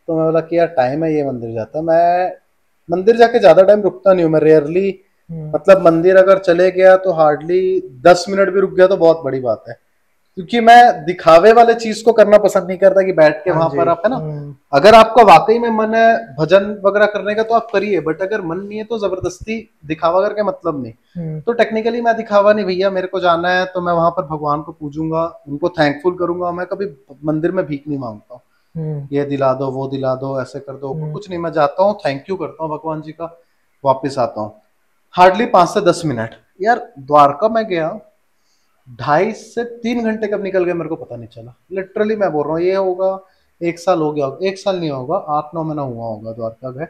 तो मैं बोला कि यार टाइम है ये मंदिर जाता। मैं मंदिर जाके ज्यादा टाइम रुकता नहीं हूँ, मैं रेयरली, मतलब मंदिर अगर चले गया तो हार्डली 10 मिनट भी रुक गया तो बहुत बड़ी बात है। क्योंकि मैं दिखावे वाले चीज को करना पसंद नहीं करता कि बैठ के वहां पर आप, है ना, अगर आपका वाकई में मन है भजन वगैरह करने का तो आप करिए, बट अगर मन नहीं है तो जबरदस्ती दिखावा करके मतलब नहीं। तो टेक्निकली मैं दिखावा नहीं भैया, मेरे को जाना है तो मैं वहां पर भगवान को पूजूंगा, उनको थैंकफुल करूंगा। मैं कभी मंदिर में भीख नहीं मांगता हूँ, ये दिला दो वो दिला दो ऐसे कर दो, कुछ नहीं। मैं जाता हूँ, थैंक यू करता हूँ भगवान जी का, वापिस आता हूँ। हार्डली 5 से 10 मिनट। यार द्वारका में गया, 2.5 से 3 घंटे कब निकल गए मेरे को पता नहीं चला। लिटरली मैं बोल रहा हूँ, ये होगा 1 साल हो गया होगा, 1 साल नहीं होगा, 8-9 महीना हुआ होगा द्वारका गए।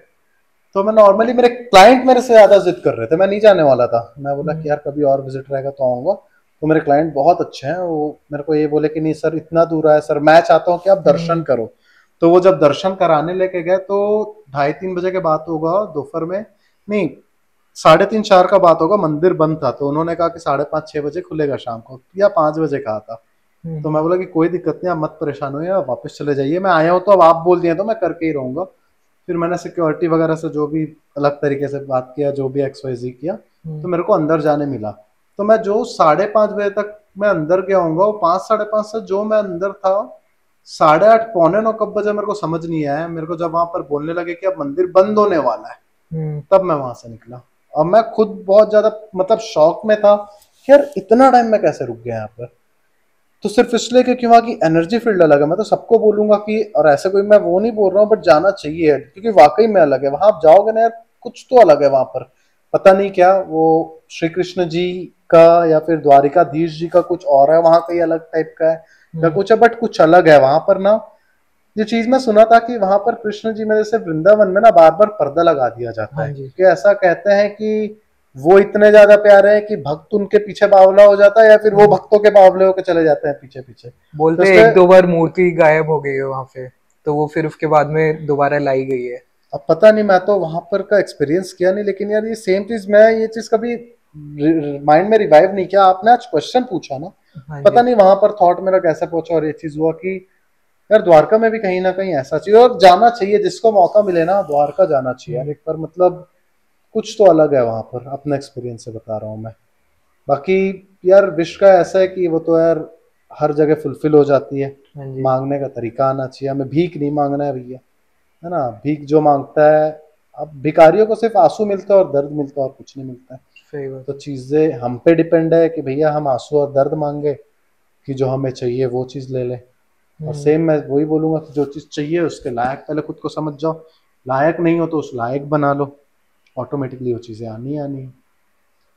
तो मैं नॉर्मली, मेरे क्लाइंट मेरे से ज्यादा जिद कर रहे थे, मैं नहीं जाने वाला था। मैं बोला कि यार कभी और विजिट रहेगा तो आऊंगा। तो मेरे क्लाइंट बहुत अच्छे हैं, वो मेरे को ये बोले कि नहीं सर इतना दूर है सर, मैं चाहता हूँ कि आप दर्शन करो। तो वो जब दर्शन कराने लेके गए तो 2:30-3 बजे के बात होगा दोपहर में, नहीं 3:30-4 का बात होगा, मंदिर बंद था। तो उन्होंने कहा कि 5:30-6 बजे खुलेगा शाम को, या 5 बजे कहा था। तो मैं बोला कि कोई दिक्कत नहीं, आप मत परेशान होइए, आप वापस चले जाइए, मैं आया हूँ तो अब आप बोल दिए तो मैं करके ही रहूंगा। फिर मैंने सिक्योरिटी वगैरह से जो भी अलग तरीके से बात किया, जो भी XYZ किया, तो मेरे को अंदर जाने मिला। तो मैं जो 5:30 बजे तक मैं अंदर गया हूँ, वो 5-5:30 से जो मैं अंदर था, 8:30 9:45 कब बजे मेरे को समझ नहीं आया। मेरे को जब वहां पर बोलने लगे कि अब मंदिर बंद होने वाला है, तब मैं वहां से निकला। अब मैं खुद बहुत ज्यादा मतलब शॉक में था कि यार इतना टाइम मैं कैसे रुक गया यहाँ पर। तो सिर्फ इसलिए क्योंकि वहाँ की एनर्जी फील्ड अलग है। मैं तो सबको बोलूंगा कि, और ऐसे कोई मैं वो नहीं बोल रहा हूँ, बट जाना चाहिए क्योंकि वाकई में अलग है। वहां आप जाओगे ना यार, कुछ तो अलग है वहां पर। पता नहीं क्या वो श्री कृष्ण जी का या फिर द्वारिकाधीश जी का कुछ और है, वहां कहीं अलग टाइप का है या कुछ है, बट कुछ अलग है वहां पर ना। ये चीज मैं सुना था कि वहां पर कृष्ण जी में जैसे वृंदावन में ना बार बार पर्दा लगा दिया जाता है, कि ऐसा कहते हैं कि वो इतने ज्यादा प्यारे हैं कि भक्त उनके पीछे बावला हो जाता है, या फिर वो भक्तों के बावले होकर चले जाते हैं पीछे पीछे। बोलते हैं 1-2 बार मूर्ति गायब हो गई है वहां पे, तो वो फिर उसके बाद में दोबारा लाई गई है। अब पता नहीं, मैं तो वहां पर का एक्सपीरियंस किया नहीं, लेकिन यार ये सेम चीज मैं ये चीज कभी माइंड में रिवाइव नहीं किया। आपने आज क्वेश्चन पूछा ना, पता नहीं वहां पर थॉट मेरा कैसे पहुंचा और ये चीज हुआ कि यार द्वारका में भी कहीं ना कहीं ऐसा चाहिए, और जाना चाहिए। जिसको मौका मिले ना द्वारका जाना चाहिए यार एक बार। मतलब कुछ तो अलग है वहां पर, अपना एक्सपीरियंस से बता रहा हूँ मैं। बाकी यार विश का ऐसा है कि वो तो यार हर जगह फुलफिल हो जाती है। मांगने का तरीका आना चाहिए, हमें भीख नहीं मांगना है भैया, है ना। भीख जो मांगता है, अब भिखारियों को सिर्फ आंसू मिलता है और दर्द मिलता है और कुछ नहीं मिलता है। सही बात। तो चीजें हम पे डिपेंड है कि भैया हम आंसू और दर्द मांगे कि जो हमें चाहिए वो चीज ले ले। और सेम मैं वही बोलूंगा कि जो चीज चाहिए उसके लायक पहले खुद को समझ जाओ, लायक नहीं हो तो उस लायक बना लो, ऑटोमेटिकली वो चीजें आनी आनी है।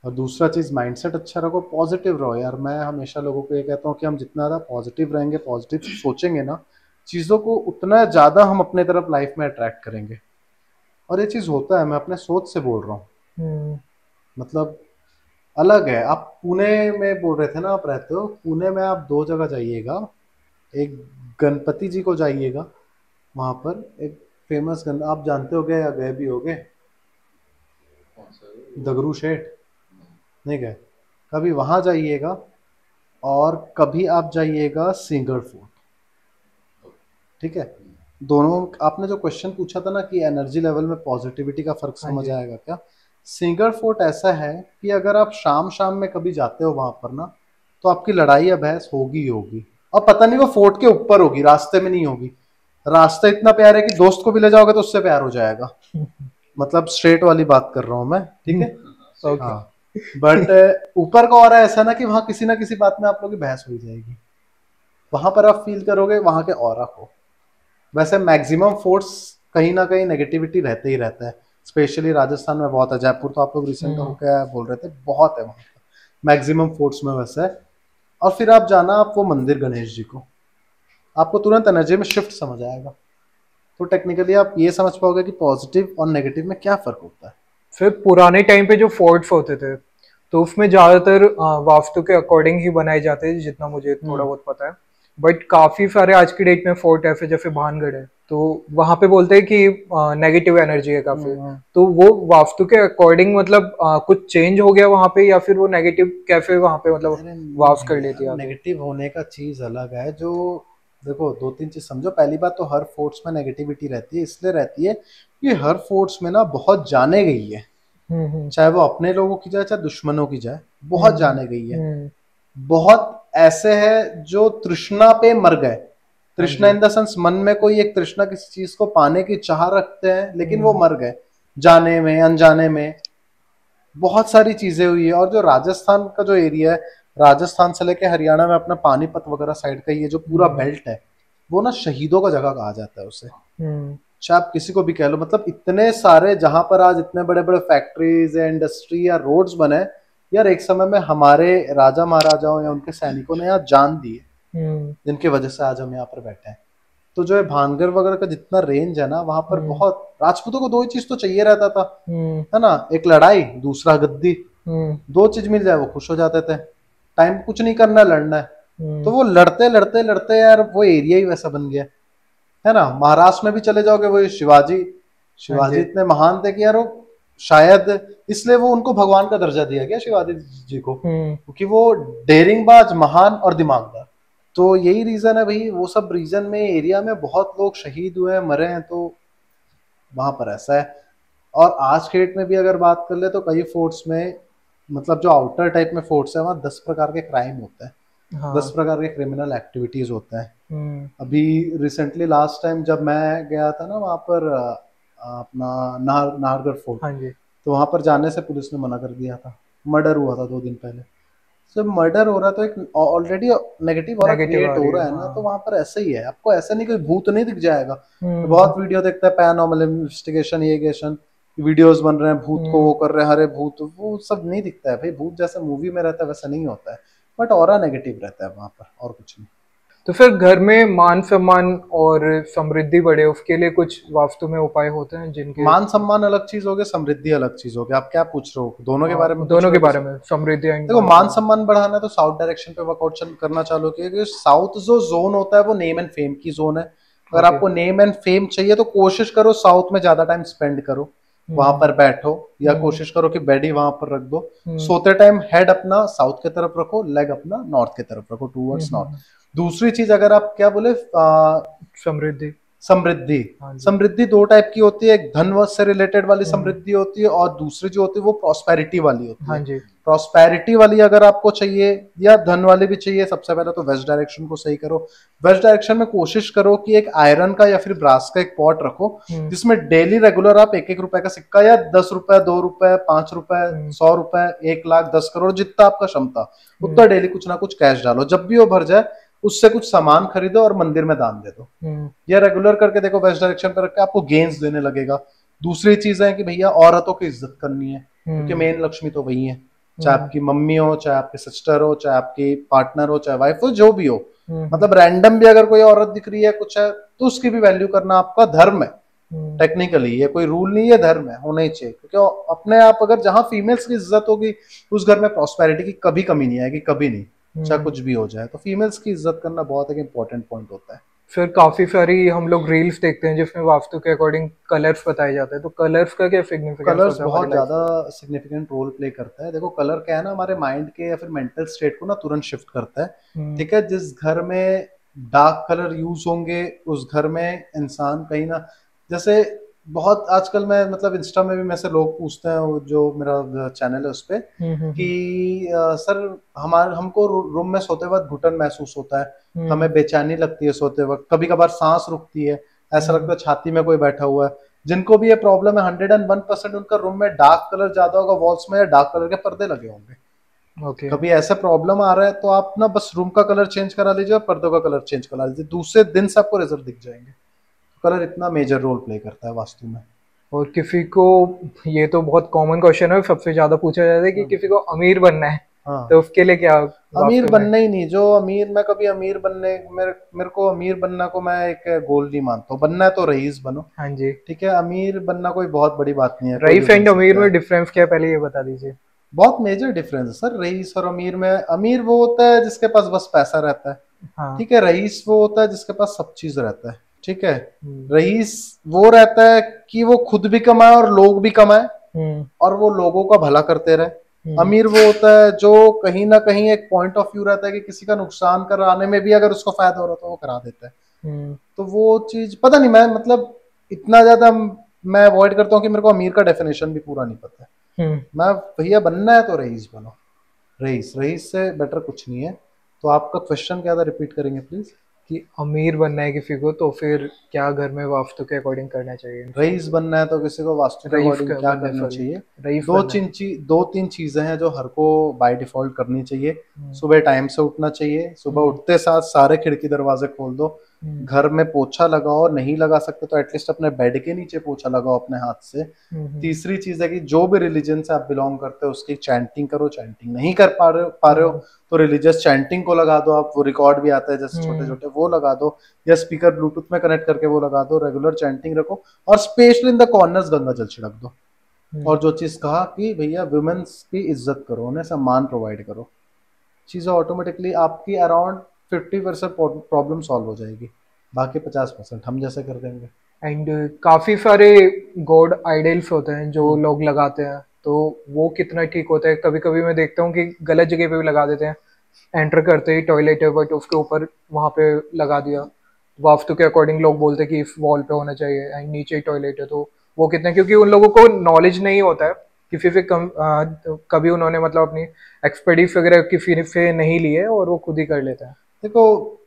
और दूसरा चीज माइंडसेट अच्छा रखो, पॉजिटिव रहो यार। मैं हमेशा लोगों को ये कहता हूँ कि हम जितना ज्यादा पॉजिटिव रहेंगे, पॉजिटिव सोचेंगे ना चीजों को, उतना ज्यादा हम अपने तरफ लाइफ में अट्रैक्ट करेंगे। और ये चीज होता है, मैं अपने सोच से बोल रहा हूँ। मतलब अलग है। आप पुणे में बोल रहे थे ना, आप रहते हो पुणे में, आप दो जगह जाइएगा। एक गणपति जी को जाइएगा, वहां पर एक फेमस आप जानते होगे या गए भी होगे, कौन सा? दगरू शेठ, नहीं गए? कभी वहां जाइएगा और कभी आप जाइएगा सिंगर फोर्ट, ठीक है? दोनों, आपने जो क्वेश्चन पूछा था ना कि एनर्जी लेवल में पॉजिटिविटी का फर्क हाँ समझ जी। आएगा क्या, सिंगर फोर्ट ऐसा है कि अगर आप शाम शाम में कभी जाते हो वहां पर ना, तो आपकी लड़ाई या बहस होगी ही होगी। और पता नहीं वो फोर्ट के ऊपर होगी, रास्ते में नहीं होगी। रास्ता इतना प्यार है कि दोस्त को भी ले जाओगे तो उससे प्यार हो जाएगा। मतलब स्ट्रेट वाली बात कर रहा हूं मैं, ठीक है? ओके। हाँ, बट ऊपर का और ऐसा ना कि वहां किसी ना किसी बात में आप लोगों की बहस हो जाएगी। वहां पर आप फील करोगे वहां के ऑरा को। वैसे मैक्सिमम फोर्ट्स कहीं ना कहीं नेगेटिविटी रहते ही रहता है, स्पेशली राजस्थान में बहुत है। जयपुर तो आप लोग रिसेंट होकर आए, बोल रहे थे, बहुत है वहाँ पर मैक्सिमम फोर्ट्स में वैसे है। और फिर आप जाना आप वो मंदिर गणेश जी को, आपको तुरंत एनर्जी में शिफ्ट समझ आएगा। तो टेक्निकली आप ये समझ पाओगे कि पॉजिटिव और नेगेटिव में क्या फर्क होता है। फिर पुराने टाइम पे जो फोर्ट्स होते थे तो उसमें ज्यादातर वास्तु के अकॉर्डिंग ही बनाए जाते थे, जितना मुझे थोड़ा बहुत पता है। बट काफी सारे आज की डेट में फोर्ट ऐसे जैसे भानगढ़ है, तो वहां पे बोलते हैं कि नेगेटिव एनर्जी है काफी। तो वो वास्तु के अकॉर्डिंग मतलब कुछ चेंज हो गया वहां पे, या फिर वो नेगेटिव कैफे वहां पे मतलब वास कर लेती है? नेगेटिव होने का चीज अलग है। जो देखो, दो तीन चीज समझो। पहली बात तो हर फोर्ट्स में नेगेटिविटी रहती है, इसलिए रहती है कि हर फोर्ट्स में ना बहुत जाने गई है, चाहे वो अपने लोगों की जाए चाहे दुश्मनों की जाए, बहुत जाने गई है। बहुत ऐसे है जो तृष्णा पे मर गए। तृष्णा इन द सेंस मन में कोई एक तृष्णा किसी चीज को पाने की चाह रखते हैं, लेकिन वो मर गए जाने में, अनजाने में। बहुत सारी चीजें हुई है। और जो राजस्थान का जो एरिया है, राजस्थान से लेके हरियाणा में अपना पानीपत वगैरह साइड का ये जो पूरा बेल्ट है, वो ना शहीदों का जगह कहा जाता है उसे। चाहे आप किसी को भी कह लो, मतलब इतने सारे जहां पर आज इतने बड़े बड़े फैक्ट्रीज या इंडस्ट्री या रोड्स बने, यार एक समय में हमारे राजा महाराजाओं या उनके सैनिकों ने यहाँ जान दी है, जिनकी वजह से आज हम यहाँ पर बैठे हैं। तो जो है भानगढ़ वगैरह का जितना रेंज है ना, वहां पर बहुत राजपूतों को दो ही चीज तो चाहिए रहता था, है ना, एक लड़ाई, दूसरा गद्दी। दो चीज मिल जाए वो खुश हो जाते थे। टाइम कुछ नहीं करना है, लड़ना है। तो वो लड़ते लड़ते लड़ते यार वो एरिया ही वैसा बन गया, है ना। महाराष्ट्र में भी चले जाओगे, वो शिवाजी इतने महान थे कि यार वो शायद इसलिए वो उनको भगवान का दर्जा दिया गया शिवाजी जी को, क्योंकि वो डेयरिंगबाज, महान और दिमागदार। तो यही रीजन है भाई, वो सब रीजन में एरिया में बहुत लोग शहीद हुए हैं, मरे हैं, तो वहां पर ऐसा है। और आज के डेट में भी अगर बात कर ले तो कई फोर्ट्स में, मतलब जो आउटर टाइप में फोर्ट्स है, वहाँ 10 प्रकार के क्राइम होते हैं। 10 प्रकार के क्रिमिनल एक्टिविटीज होते हैं। अभी रिसेंटली लास्ट टाइम जब मैं गया था ना वहां पर अपना नाहरगढ़ फोर्ट, तो वहां पर जाने से पुलिस ने मना कर दिया था। मर्डर हुआ था 2 दिन पहले। जब मर्डर हो रहा है तो एक ऑलरेडी नेगेटिव और क्रिएट हो रहा है ना, तो वहां पर ऐसा ही है। आपको ऐसा नहीं कोई भूत नहीं दिख जाएगा। तो बहुत वीडियो देखता है पैरानॉर्मल इन्वेस्टिगेशन, ये वीडियोस बन रहे हैं, भूत को वो कर रहे हैं, हरे भूत, वो सब नहीं दिखता है भाई। भूत जैसा मूवी में रहता है वैसा नहीं होता है, बट ऑरा नेगेटिव रहता है वहां पर, और कुछ नहीं। तो फिर घर में मान सम्मान और समृद्धि बढ़े, उसके लिए कुछ वास्तु में उपाय होते हैं जिनके? मान सम्मान अलग चीज हो गया, समृद्धि अलग चीज हो गया। आप क्या पूछ रहे हो, दोनों के बारे में? दोनों के बारे में, समृद्धि। देखो, मान सम्मान बढ़ाना है तो साउथ डायरेक्शन पे वर्कआउट करना चालू किया, क्योंकि साउथ जो जोन होता है वो नेम एंड फेम की जोन है। अगर आपको नेम एंड फेम चाहिए तो कोशिश करो साउथ में ज्यादा टाइम स्पेंड करो, वहां पर बैठो, या कोशिश करो कि बेड ही वहां पर रख दो। सोते टाइम हेड अपना साउथ की तरफ रखो, लेग अपना नॉर्थ की तरफ रखो, टूवर्ड्स नॉर्थ। दूसरी चीज, अगर आप क्या बोले, समृद्धि। समृद्धि 2 टाइप की होती है। एक धन से रिलेटेड वाली समृद्धि होती है, और दूसरी जो होती है वो प्रॉस्पेरिटी वाली होती है। प्रॉस्पेरिटी वाली अगर आपको चाहिए, या धन वाली भी चाहिए, सबसे पहले तो वेस्ट डायरेक्शन को सही करो। वेस्ट डायरेक्शन में कोशिश करो कि एक आयरन का या फिर ब्रास का एक पॉट रखो, जिसमें डेली रेगुलर आप 1-1 रुपए का सिक्का, या 10 रुपए, 2 रुपए, 5 रुपए, 100 रुपए, 1 लाख, 10 करोड़, जितना आपका क्षमता, उतना डेली कुछ ना कुछ कैश डालो। जब भी वो भर जाए उससे कुछ सामान खरीदो और मंदिर में दान दे दो, या रेगुलर करके देखो वेस्ट डायरेक्शन पे रख के आपको गेन्स देने लगेगा। दूसरी चीज है कि भैया औरतों की इज्जत करनी है, क्योंकि मेन लक्ष्मी तो वही है, चाहे आपकी मम्मी हो, चाहे आपके सिस्टर हो, चाहे आपकी पार्टनर हो, चाहे वाइफ हो, जो भी हो, मतलब रैंडम भी अगर कोई औरत दिख रही है कुछ है तो उसकी भी वैल्यू करना आपका धर्म है। टेक्निकली ये कोई रूल नहीं है, धर्म है, होना ही चाहिए, क्योंकि अपने आप अगर जहां फीमेल्स की इज्जत होगी उस घर में प्रॉस्पेरिटी की कभी कमी नहीं आएगी, कभी नहीं, चाहे कुछ भी हो जाए। तो फीमेल्स की इज्जत करना बहुत एक इंपॉर्टेंट पॉइंट होता है। फिर काफी सारी हम लोग रील्स देखते हैं जिसमें वास्तु के अकॉर्डिंग कलर्स बताए जाते हैं, तो कलर्स का क्या सिग्निफिकेंस कलर्स होता है बहुत हमारी लाइफ ज्यादा सिग्निफिकेंट रोल प्ले करता है। देखो कलर क्या है ना, हमारे माइंड के या फिर मेंटल स्टेट को ना तुरंत शिफ्ट करता है। ठीक है, जिस घर में डार्क कलर यूज होंगे उस घर में इंसान कहीं ना, जैसे बहुत आजकल मैं मतलब इंस्टा में भी मेरे से लोग पूछते हैं, जो मेरा चैनल है उस पे, कि सर हमको रूम में सोते वक्त घुटन महसूस होता है, हमें बेचैनी लगती है सोते वक्त, कभी कभार सांस रुकती है, ऐसा लगता है छाती में कोई बैठा हुआ है। जिनको भी ये प्रॉब्लम है 101% उनका रूम में डार्क कलर ज्यादा होगा, वॉल्स में डार्क कलर के पर्दे लगे होंगे। Okay. कभी ऐसा प्रॉब्लम आ रहा है तो आप ना बस रूम का कलर चेंज करा लीजिए, पर्दों का कलर चेंज करा लीजिए, दूसरे दिन से आपको रिजल्ट दिख जाएंगे। कलर इतना मेजर रोल प्ले करता है वास्तु में। और किसी को, ये तो बहुत कॉमन क्वेश्चन है, सबसे ज्यादा पूछा जाता है कि किसी को अमीर बनना है, हाँ, तो उसके लिए क्या अमीर बनना ही नहीं, जो अमीर, मैं कभी अमीर बनने, मेरे को अमीर बनना को मैं एक गोल नहीं मानता हूँ। बनना है तो रईस बनो। हाँ जी, ठीक है, अमीर बनना कोई बहुत बड़ी बात नहीं है। रईस एंड अमीर में डिफरेंस क्या है, पहले ये बता दीजिए। बहुत मेजर डिफरेंस है सर रईस और अमीर में। अमीर वो होता है जिसके पास बस पैसा रहता है। हाँ। ठीक है, रईस वो होता है जिसके पास सब चीज रहता है। ठीक है, रईस वो रहता है कि वो खुद भी कमाए और लोग भी कमाए और वो लोगों का भला करते रहे। अमीर वो होता है जो कहीं ना कहीं एक पॉइंट ऑफ व्यू रहता है कि किसी का नुकसान कराने में भी अगर उसको फायदा हो रहा है तो वो करा देता है। तो वो चीज पता नहीं, मैं मतलब इतना ज्यादा मैं अवॉइड करता हूँ कि मेरे को अमीर का डेफिनेशन भी पूरा नहीं पता है। मैं भैया बनना है तो रईस बनो, रईस, रईस से बेटर कुछ नहीं है। तो आपका क्वेश्चन क्या था, रिपीट करेंगे प्लीज? कि अमीर बनना है किसी को तो फिर क्या घर में वास्तु के अकॉर्डिंग करना चाहिए? रईस बनना है तो किसी को वास्तु के अकॉर्डिंग क्या करना चाहिए? दो तीन चीजें हैं जो हर को बाय डिफॉल्ट करनी चाहिए। सुबह टाइम से उठना चाहिए, सुबह उठते साथ सारे खिड़की दरवाजे खोल दो, घर में पोछा लगाओ, नहीं लगा सकते तो एटलीस्ट अपने बेड के नीचे पोछा लगाओ अपने हाथ से। तीसरी चीज है कि जो भी रिलीजन से आप बिलोंग करते हो उसकी चैंटिंग करो। चैंटिंग नहीं कर पा रहे हो तो रिलीजियस चैंटिंग को लगा दो आप, वो रिकॉर्ड भी आता है जैसे छोटे छोटे, वो लगा दो, या स्पीकर ब्लूटूथ में कनेक्ट करके वो लगा दो। रेगुलर चैंटिंग रखो और specially in the corners Ganga जल छिड़क दो। और जो चीज कहा कि भैया वुमेन्स की इज्जत करो, उन्हें सम्मान प्रोवाइड करो, चीजें ऑटोमेटिकली आपकी अराउंड 50% प्रॉब्लम सॉल्व हो जाएगी, बाकी 50% हम जैसे कर देंगे। एंड काफी सारे गॉड आइडल्स होते हैं जो लोग लगाते हैं, तो वो कितना ठीक होता है? कभी कभी मैं देखता हूँ कि गलत जगह पे भी लगा देते हैं, एंटर करते ही टॉयलेट है बट उसके ऊपर वहां पे लगा दिया। वास्तु के अकॉर्डिंग लोग बोलते हैं कि इस वॉल पे होना चाहिए एंड नीचे ही टॉयलेट है, तो वो कितना, क्योंकि उन लोगों को नॉलेज नहीं होता है किसी से कभी उन्होंने मतलब अपनी एक्सपर्टीज वगैरह किसी से नहीं ली है और वो खुद ही कर लेते हैं। देखो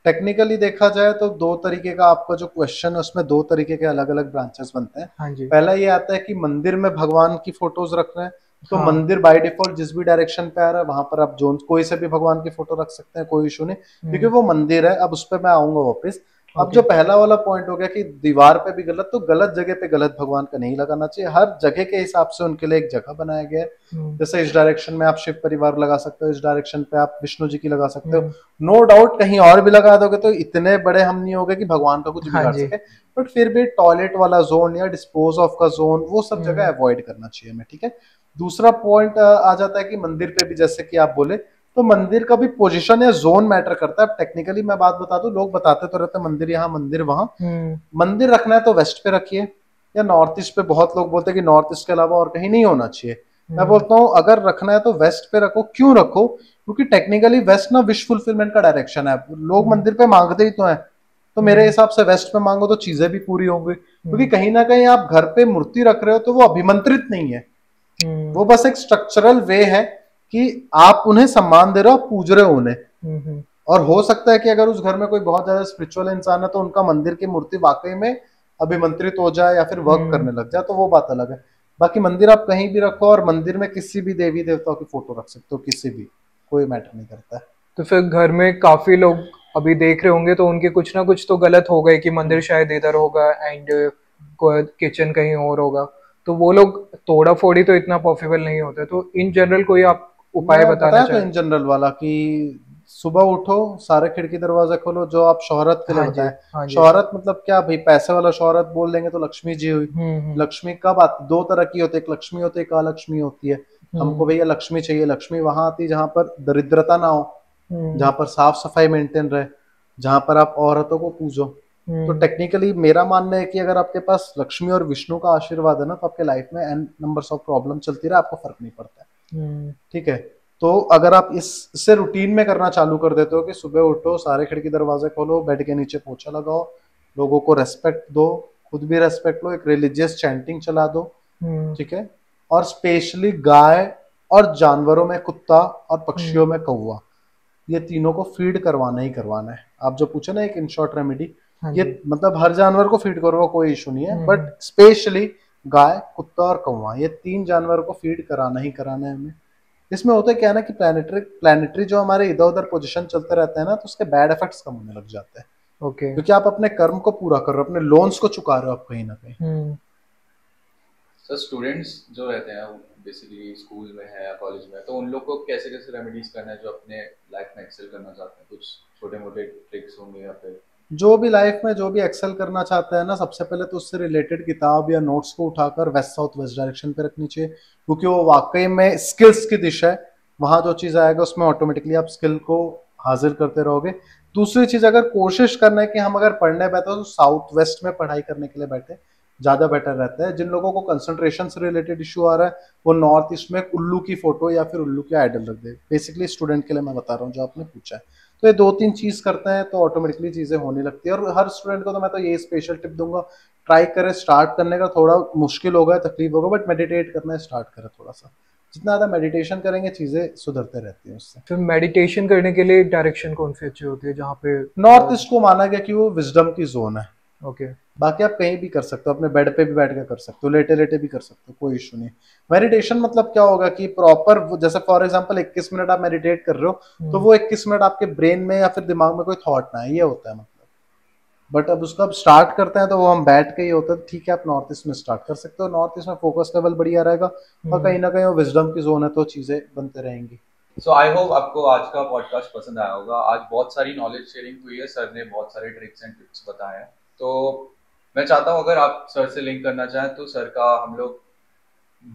टेक्निकली देखा जाए तो दो तरीके का आपका जो क्वेश्चन है उसमें दो तरीके के अलग अलग ब्रांचेस बनते हैं। हाँ जी। पहला ये आता है कि मंदिर में भगवान की फोटोज रख रहे हैं तो हाँ। मंदिर बाय डिफॉल्ट जिस भी डायरेक्शन पे आ रहा है वहां पर आप जोन कोई से भी भगवान की फोटो रख सकते हैं, कोई इशू नहीं, क्योंकि वो मंदिर है। अब उस पर मैं आऊंगा वापस। अब जो पहला वाला पॉइंट हो गया कि दीवार पे भी गलत, तो गलत जगह पे गलत भगवान का नहीं लगाना चाहिए। हर जगह के हिसाब से उनके लिए एक जगह बनाया गया है। जैसे इस डायरेक्शन में आप शिव परिवार लगा सकते हो, इस डायरेक्शन पे आप विष्णु जी की लगा सकते हो। नो डाउट कहीं और भी लगा दोगे तो इतने बड़े हम नहीं होगे कि भगवान का कुछ बिगाड़ सके, बट फिर भी टॉयलेट वाला जोन या डिस्पोज ऑफ का जोन वो सब जगह अवॉइड करना चाहिए हमें। ठीक है, दूसरा पॉइंट आ जाता है कि मंदिर पे भी जैसे कि आप बोले, तो मंदिर का भी पोजीशन या जोन मैटर करता है। टेक्निकली मैं बात बता दूं, लोग बताते तो रहते हैं मंदिर यहाँ मंदिर वहां। मंदिर रखना है तो वेस्ट पे रखिए, या नॉर्थ ईस्ट पे बहुत लोग बोलते हैं कि नॉर्थ ईस्ट के अलावा और कहीं नहीं होना चाहिए। मैं बोलता हूँ अगर रखना है तो वेस्ट पे रखो। क्यों रखो? क्योंकि टेक्निकली वेस्ट ना विश फुलफिलमेंट का डायरेक्शन है। लोग मंदिर पे मांगते ही तो है, तो मेरे हिसाब से वेस्ट पे मांगो तो चीजें भी पूरी होंगी। क्योंकि कहीं ना कहीं आप घर पे मूर्ति रख रहे हो तो वो अभिमंत्रित नहीं है, वो बस एक स्ट्रक्चरल वे है कि आप उन्हें सम्मान दे रहे हो, आप पूज रहे हो उन्हें। और हो सकता है कि अगर उस घर में कोई बहुत ज्यादा स्पिरिचुअल इंसान है तो उनका मंदिर की मूर्ति वाकई में अभिमंत्रित हो जाए या फिर वर्क करने लग जाए, तो वो बात अलग है। बाकी मंदिर आप कहीं भी रखो और मंदिर में किसी भी देवी देवताओं की फोटो रख सकते हो, किसी भी, कोई मैटर नहीं करता है। तो फिर घर में काफी लोग अभी देख रहे होंगे, तो उनके कुछ ना कुछ तो गलत हो गए कि मंदिर शायद इधर होगा एंड किचन कहीं और होगा, तो वो लोग तोड़ा फोड़ी तो इतना पॉसिबल नहीं होता, तो इन जनरल कोई आप उपाय मैं बताना बताया तो चाहें? इन जनरल वाला कि सुबह उठो, सारे खिड़की दरवाजे खोलो, जो आप शोहरत के लिए हाँ जी, बताएं। हाँ जी। शोहरत मतलब क्या भाई, पैसे वाला शोहरत बोल देंगे तो लक्ष्मी जी हुई। हम्म। लक्ष्मी कब आती, दो तरह की होती है, एक लक्ष्मी होती है, एक अलक्ष्मी होती है। हमको हम्म। भैया लक्ष्मी चाहिए, लक्ष्मी वहां आती है जहां पर दरिद्रता ना हो, हम्म। जहां पर साफ सफाई मेंटेन रहे, जहां पर आप औरतों को पूजो। तो हम्म। टेक्निकली मेरा मानना है कि अगर आपके पास लक्ष्मी और विष्णु का आशीर्वाद है ना, तो आपके लाइफ में एन नंबर्स ऑफ प्रॉब्लम चलती रहे, आपको फर्क नहीं पड़ता है। हम्म। ठीक है। तो अगर आप इससे रूटीन में करना चालू कर देते हो कि सुबह उठो, सारे खिड़की दरवाजे खोलो, बेड के नीचे पोछा लगाओ, लोगों को रेस्पेक्ट दो, खुद भी रेस्पेक्ट लो, एक रिलीजियस चैंटिंग चला दो। हम्म। ठीक है। और स्पेशली गाय और जानवरों में कुत्ता और पक्षियों हम्म। में कौवा, ये तीनों को फीड करवाना ही करवाना है। आप जो पूछे ना एक इन शॉर्ट रेमेडी, हाँ ये जी। मतलब हर जानवर को फीड करो, कोई इशू नहीं है, बट हम्म। स्पेशली गाय, कुत्ता और कौवा, ये तीन जानवर को फीड कराना ही कराना है हमें। इसमें होता है क्या है ना कि प्लानिटरी जो हमारे इधर उधर पोजीशन चलते रहते हैं ना, तो उसके बैड इफेक्ट्स कम होने लग जाते हैं, ओके। क्योंकि आप अपने कर्म को पूरा कर रहे हो, अपने लोन्स को चुका रहे हो आप कहीं ना कहीं। हम्म। सर स्टूडेंट्स जो रहते हैं वो बेसिकली स्कूल में है या कॉलेज में है, तो उन लोग को कैसे कैसे रेमेडीज करना है जो अपने लाइफ में एक्सेल करना चाहते हैं? कुछ छोटे मोटे ट्रिक्स होंगे या फिर? जो भी लाइफ में जो भी एक्सेल करना चाहता है ना, सबसे पहले तो उससे रिलेटेड किताब या नोट्स को उठाकर वेस्ट साउथ वेस्ट डायरेक्शन पे रखनी चाहिए, क्योंकि वो वाकई में स्किल्स की दिशा है। वहां जो चीज आएगा उसमें ऑटोमेटिकली आप स्किल को हासिल करते रहोगे। दूसरी चीज, अगर कोशिश करना है कि हम अगर पढ़ने बैठे हो तो साउथ वेस्ट में पढ़ाई करने के लिए बैठे, ज्यादा बेटर रहता है। जिन लोगों को कंसंट्रेशन से रिलेटेड इशू आ रहा है, वो नॉर्थ ईस्ट में उल्लू की फोटो या फिर उल्लू के आइडल रख दे। बेसिकली स्टूडेंट के लिए मैं बता रहा हूँ जो आपने पूछा है। तो ये दो तीन चीज करते हैं तो ऑटोमेटिकली चीजें होने लगती है। और हर स्टूडेंट को तो मैं तो यही स्पेशल टिप दूंगा, ट्राई करें, स्टार्ट करने का थोड़ा मुश्किल होगा, तकलीफ होगा, बट मेडिटेट करना स्टार्ट करें थोड़ा सा। जितना ज्यादा मेडिटेशन करेंगे चीजें सुधरते रहती हैं उससे। फिर मेडिटेशन करने के लिए डायरेक्शन कौन सी अच्छी होती है जहाँ पे? नॉर्थ ईस्ट को माना गया कि वो विजडम की जोन है। ओके। बाकी आप कहीं भी कर सकते हो, अपने बेड पे भी बैठ के कर सकते हो, लेटे लेटे भी कर सकते हो, कोई इशू नहीं। मेडिटेशन मतलब क्या होगा कि प्रॉपर, जैसे फॉर एग्जांपल 21 मिनट आप मेडिटेट कर रहे हो, तो वो 21 मिनट आपके ब्रेन में या फिर दिमाग में कोई थॉट ना है, ये होता है मतलब। बट अब उसका अब स्टार्ट करते हैं तो वो हम बैठ के ही होता है। ठीक है, आप नॉर्थ ईस्ट में स्टार्ट कर सकते हो, नॉर्थ ईस्ट में फोकस लेवल बढ़िया रहेगा, और कहीं ना कहीं वो विजडम की जोन है, तो चीजें बनते रहेंगी। सो आई होप आपको आज का पॉडकास्ट पसंद आया होगा। आज बहुत सारी नॉलेज शेयरिंग हुई है, सर ने बहुत सारे ट्रिक्स एंड टिप्स बताए हैं। तो मैं चाहता हूँ अगर आप सर से लिंक करना चाहें तो सर का हम लोग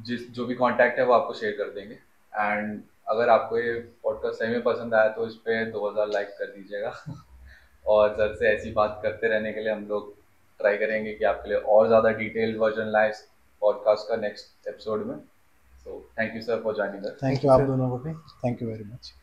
जिस जो भी कांटेक्ट है वो आपको शेयर कर देंगे। एंड अगर आपको ये पॉडकास्ट सही में पसंद आया तो इस पर 2000 लाइक कर दीजिएगा और सर से ऐसी बात करते रहने के लिए हम लोग ट्राई करेंगे कि आपके लिए और ज़्यादा डिटेल्ड वर्जन लाए इस पॉडकास्ट का नेक्स्ट एपिसोड में। So thank you sir for joining us. Thank you आप दोनों को भी, थैंक यू वेरी मच।